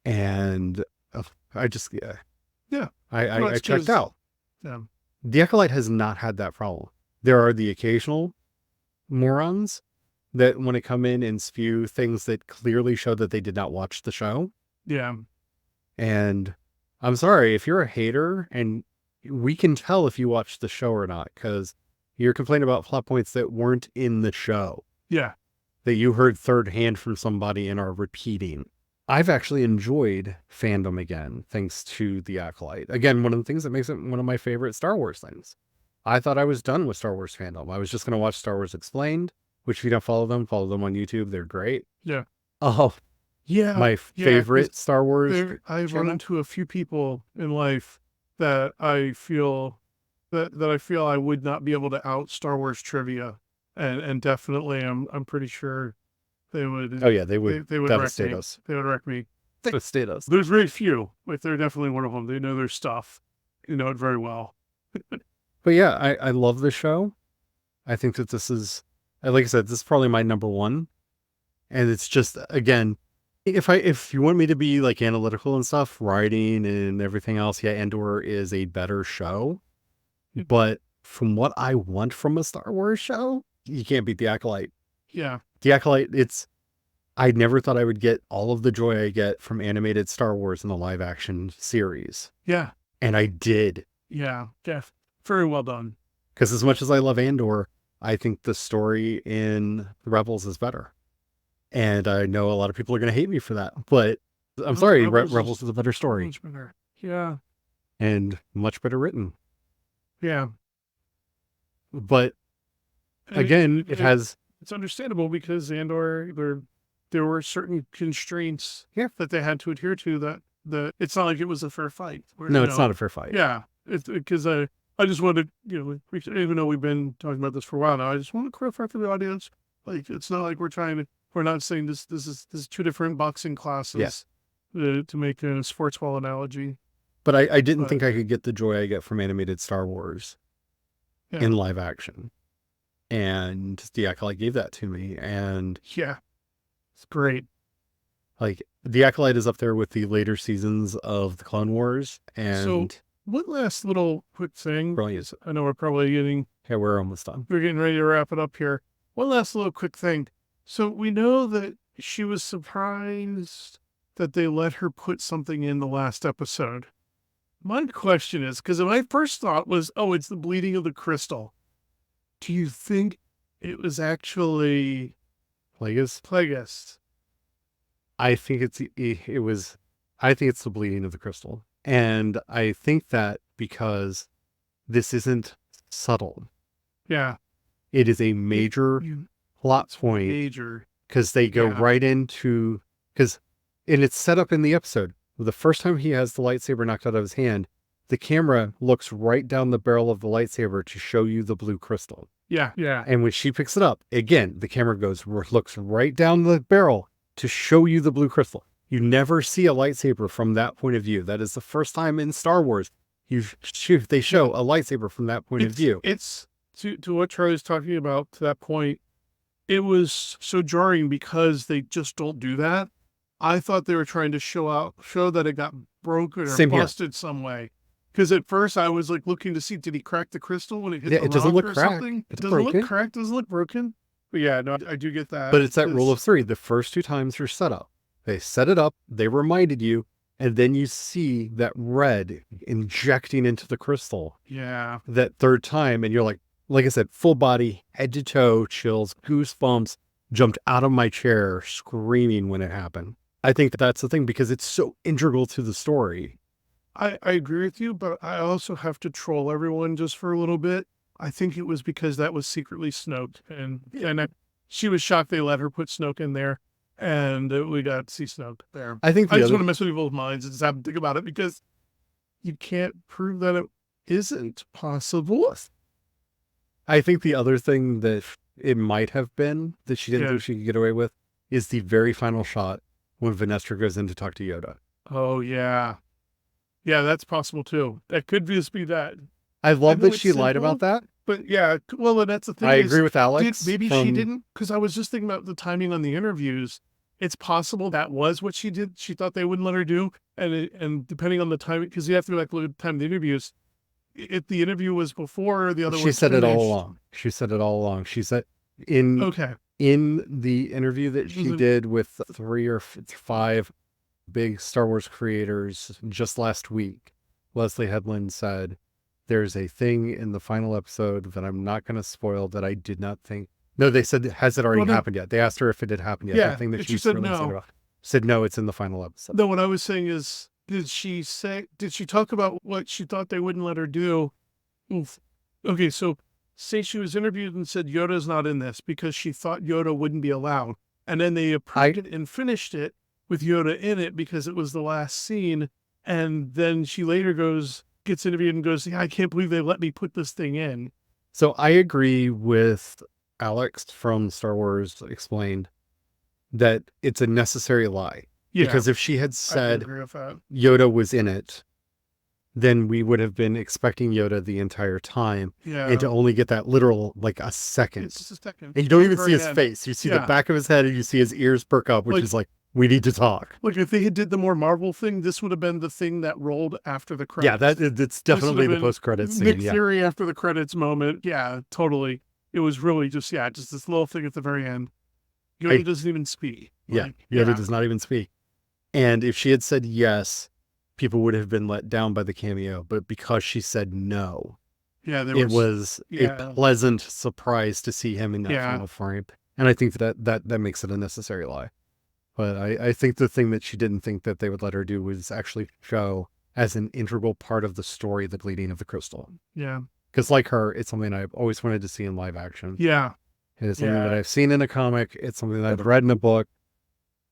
And I just, I checked out. Yeah. The Acolyte has not had that problem. There are the occasional morons that want to come in and spew things that clearly show that they did not watch the show. Yeah. And I'm sorry, if you're a hater, and we can tell if you watched the show or not, because you're complaining about plot points that weren't in the show. Yeah. That you heard third hand from somebody and are repeating. I've actually enjoyed fandom again, thanks to The Acolyte. Again, one of the things that makes it one of my favorite Star Wars things. I thought I was done with Star Wars fandom. I was just going to watch Star Wars Explained, which if you don't follow them on YouTube. They're great. Yeah. Oh, yeah. My favorite Star Wars. I've run into a few people in life that I feel I would not be able to out Star Wars trivia, and definitely I'm pretty sure they would. Oh yeah, they would. They would devastate wreck us. Me. They would wreck me. Devastate us. There's very few, but they're definitely one of them. They know their stuff. You know it very well. But yeah, I love the show. I think that this is, like I said, this is probably my number one. And it's just, again, if you want me to be like analytical and stuff, writing and everything else, yeah, Andor is a better show. But from what I want from a Star Wars show, you can't beat The Acolyte. Yeah. The Acolyte, I never thought I would get all of the joy I get from animated Star Wars in the live action series. Yeah. And I did. Yeah. Jeff, very well done. Because as much as I love Andor, I think the story in Rebels is better. And I know a lot of people are going to hate me for that, but I'm sorry, Rebels is a better story. Much better. Yeah. And much better written. Yeah. But again, it's understandable because Andor, there were certain constraints that they had to adhere to that it's not like it was a fair fight. No, it's not a fair fight. Yeah. It's because I just wanted, even though we've been talking about this for a while now, I just want to clarify for the audience. Like, it's not like we're not saying this is two different boxing classes to make a sports ball analogy. But I didn't But- think I could get the joy I get from animated Star Wars Yeah. in live action. And the Acolyte gave that to me. And Yeah. It's great. like the Acolyte is up there with the later seasons of the Clone Wars. And One last little quick thing. brilliant. I know we're probably We're almost done. we're getting ready to wrap it up here. One last little quick thing. So we know that she was surprised that they let her put something in the last episode. My question is, because my first thought was, oh, it's the bleeding of the crystal. Do you think it was actually Plagueis? Plagueis? I think I think it's the bleeding of the crystal. And I think that because this isn't subtle, Yeah. it is a major plot point Major. because they go Yeah. right into, and it's set up in the episode. The first time he has the lightsaber knocked out of his hand, the camera looks right down the barrel of the lightsaber to show you the blue crystal. Yeah. Yeah. And when she picks it up, again, the camera looks right down the barrel to show you the blue crystal. You never see a lightsaber from that point of view. That is the first time in Star Wars they show a lightsaber from that point of view. It's to what Charlie's talking about, to that point, it was so jarring because they just don't do that. I thought they were trying to show that it got broken or Same here. busted some way. Because at first I was like looking to see, did he crack the crystal when it hit Yeah, the it doesn't rock look or cracked. something? It's It doesn't broken. look cracked, doesn't look broken. But yeah, no, I do get that. But it's that rule of three. The first two times you're set up. They set it up, they reminded you, and then you see that red injecting into the crystal Yeah. that third time, and you're like I said, full body, head to toe, chills, goosebumps, jumped out of my chair screaming when it happened. I think that's the thing because it's so integral to the story. I agree with you, but I also have to troll everyone just for a little bit. I think it was because that was secretly Snoke, and she was shocked they let her put Snoke in there, and we got to see Snoke there. I think I the just other want to mess with people's minds and just have to think about it because you can't prove that it isn't possible. I think the other thing that it might have been that she didn't think she could get away with is the very final shot when Vanessa goes in to talk to Yoda. Oh yeah, yeah, that's possible too. That could just be that. I love know that it's she lied simple, about that. But yeah, well, and that's the thing. I agree with Alex. Maybe she didn't, because I was just thinking about the timing on the interviews. It's possible that was what she did. She thought they wouldn't let her do, and depending on the timing, because you have to look at the time of the interviews. If the interview was before the other, She said it all along. She said it all along. She said in the interview that she did with 3 or 5 big Star Wars creators just last week, Leslie Headland said, "There's a thing in the final episode that I'm not going to spoil that I did not think." No, they said, "Has it already happened yet?" They asked her if it had happened yet. Yeah, That thing that she said really no. about. Said no, it's in the final episode. No, what I was saying is, did she talk about what she thought they wouldn't let her do? Oof. Okay, so say she was interviewed and said Yoda's not in this because she thought Yoda wouldn't be allowed. And then they approved it and finished it with Yoda in it because it was the last scene. And then she later gets interviewed and goes, "Yeah, I can't believe they let me put this thing in." So I agree with Alex from Star Wars Explained that it's a necessary lie. Yeah, Because if she had I said agree with that. Yoda was in it, then we would have been expecting Yoda the entire time. Yeah, And to only get that literal, like a second. it's just a second. And you don't even Very see his end. face. You see the Yeah. back of his head and you see his ears perk up, which Like- is like, we need to talk. Like if they had did the more Marvel thing, this would have been the thing that rolled after the credits. Yeah, it's definitely the been post-credits scene. Nick Yeah. Fury after the credits moment. Yeah, totally. It was really just this little thing at the very end. Yoda doesn't even speak. Yeah, Yoda does not even speak. And if she had said yes, people would have been let down by the cameo. But because she said no, Yeah, it was yeah. a pleasant surprise to see him in that Yeah. final frame. And I think that makes it a necessary lie. But I think the thing that she didn't think that they would let her do was actually show as an integral part of the story the bleeding of the crystal. Yeah, Because like her, it's something I've always wanted to see in live action. yeah, It is something Yeah. that I've seen in a comic. It's something that I've read in a book.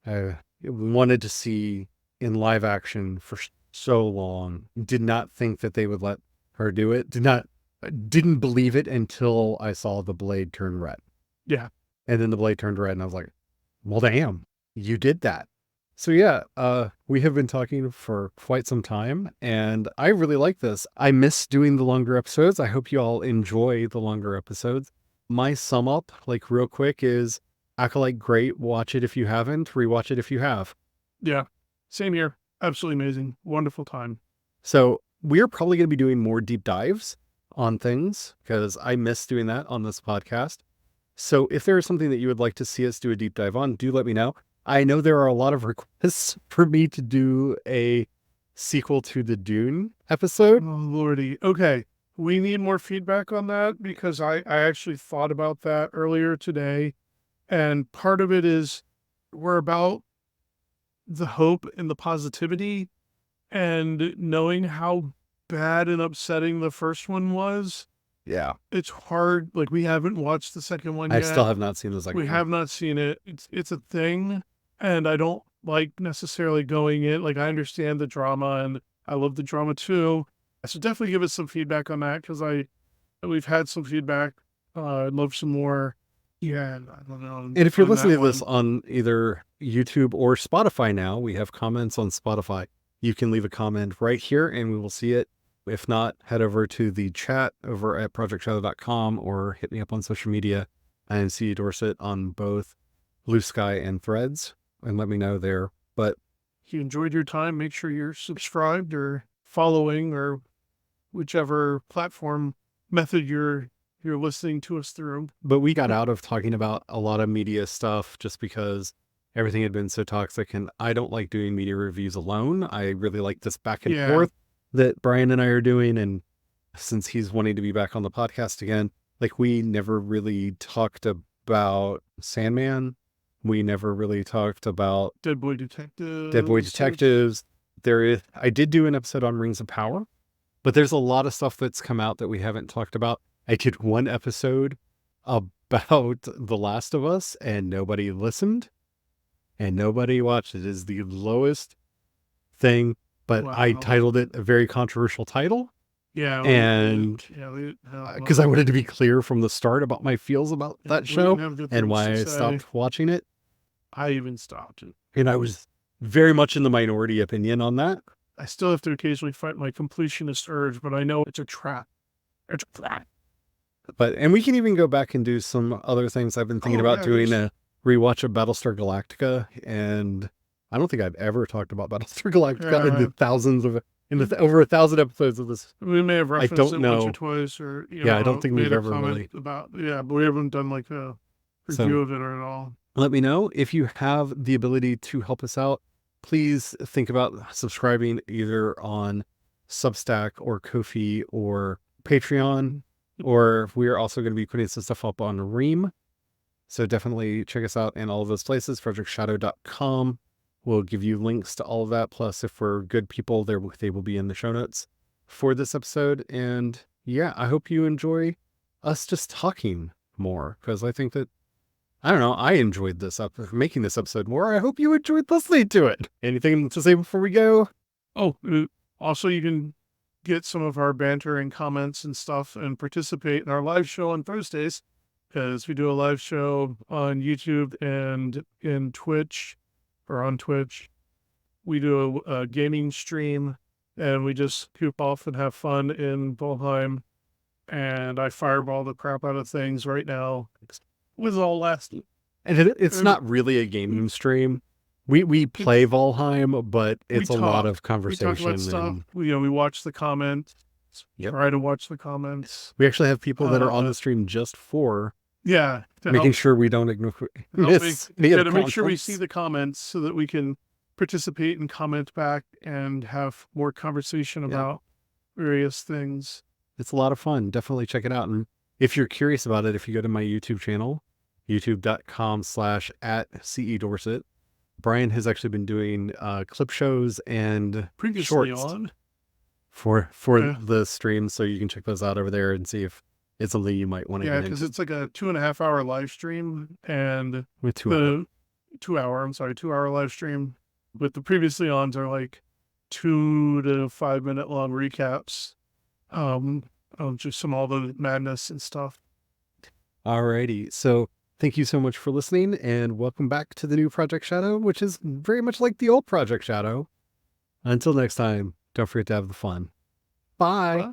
I wanted to see in live action for so long. Did not think that they would let her do it. Didn't believe it until I saw the blade turn red. Yeah. And then the blade turned red and I was like, well, damn, you did that. So yeah, we have been talking for quite some time, and I really like this. I miss doing the longer episodes. I hope you all enjoy the longer episodes. My sum up, like real quick, is Acolyte great. Watch it if you haven't. Rewatch it if you have. Yeah, same here. Absolutely amazing. Wonderful time. So we're probably going to be doing more deep dives on things because I miss doing that on this podcast. So if there is something that you would like to see us do a deep dive on, do let me know. I know there are a lot of requests for me to do a sequel to the Dune episode. Oh, Lordy. Okay. We need more feedback on that because I actually thought about that earlier today. And part of it is we're about the hope and the positivity and knowing how bad and upsetting the first one was. Yeah. It's hard. Like, we haven't watched the second one I yet. still have not seen the second We one. have not seen it. It's a thing, and I don't like necessarily going in. Like, I understand the drama, and I love the drama too. So definitely give us some feedback on that because we've had some feedback. I'd love some more. Yeah, I don't know. And if you're on listening that to this one. on either YouTube or Spotify now, we have comments on Spotify. You can leave a comment right here and we will see it. If not, head over to the chat over at projectshadow.com or hit me up on social media and see Dorset on both Blue Sky and Threads and let me know there. But If you enjoyed your time, make sure you're subscribed or following or whichever platform method you're listening to us through. But we got out of talking about a lot of media stuff just because everything had been so toxic, and I don't like doing media reviews alone. I really like this back and Yeah. forth that Brian and I are doing. And since he's wanting to be back on the podcast again, like we never really talked about Sandman. We never really talked about Dead Boy Detectives. Dead Boy Detectives. I did do an episode on Rings of Power, but there's a lot of stuff that's come out that we haven't talked about. I did one episode about The Last of Us and nobody listened and nobody watched. It is the lowest thing, but I Wow. titled it a very controversial title. Yeah. And because I wanted to be clear from the start about my feels about that show and why I stopped watching it. I even stopped it. And I was very much in the minority opinion on that. I still have to occasionally fight my completionist urge, but I know it's a trap. It's a trap. And we can even go back and do some other things. I've been thinking about doing a rewatch of Battlestar Galactica, and I don't think I've ever talked about Battlestar Galactica in the thousands of over 1,000 episodes of this. We may have referenced it once or twice, or I don't think we've ever really about. Yeah, but we haven't done like a review of it or at all. Let me know if you have the ability to help us out. Please think about subscribing either on Substack or Ko-fi or Patreon, or we are also going to be putting some stuff up on Ream. So definitely check us out in all of those places. FrederickShadow.com will give you links to all of that. Plus, if we're good people, they will be in the show notes for this episode. And yeah, I hope you enjoy us just talking more, because I think that, I don't know, I enjoyed making this episode more. I hope you enjoyed listening to it. Anything to say before we go? Oh, also you can get some of our banter and comments and stuff and participate in our live show on Thursdays, because we do a live show on YouTube and in Twitch, or on Twitch. We do a gaming stream, and we just coop off and have fun in Volheim. And I fireball the crap out of things right now. Was all last. And it's not really a gaming stream. We play Valheim, but it's a lot of conversation. We talk about stuff. We watch the comments. Yep. Try to watch the comments. We actually have people that are on the stream just for making sure we don't make sure we see the comments so that we can participate and comment back and have more conversation about various things. It's a lot of fun. Definitely check it out. And if you're curious about it, if you go to my YouTube channel, youtube.com/@CEDorset, Brian has actually been doing clip shows and previously shorts on for the stream. So you can check those out over there and see if it's something you might want to get into. Because it's like a 2.5 hour live stream, and with 2 hour live stream. But the previously ons are like 2 to 5 minute long recaps of just all the madness and stuff. Alrighty. So Thank you so much for listening, and welcome back to the new Project Shadow, which is very much like the old Project Shadow. Until next time, don't forget to have the fun. Bye. Bye.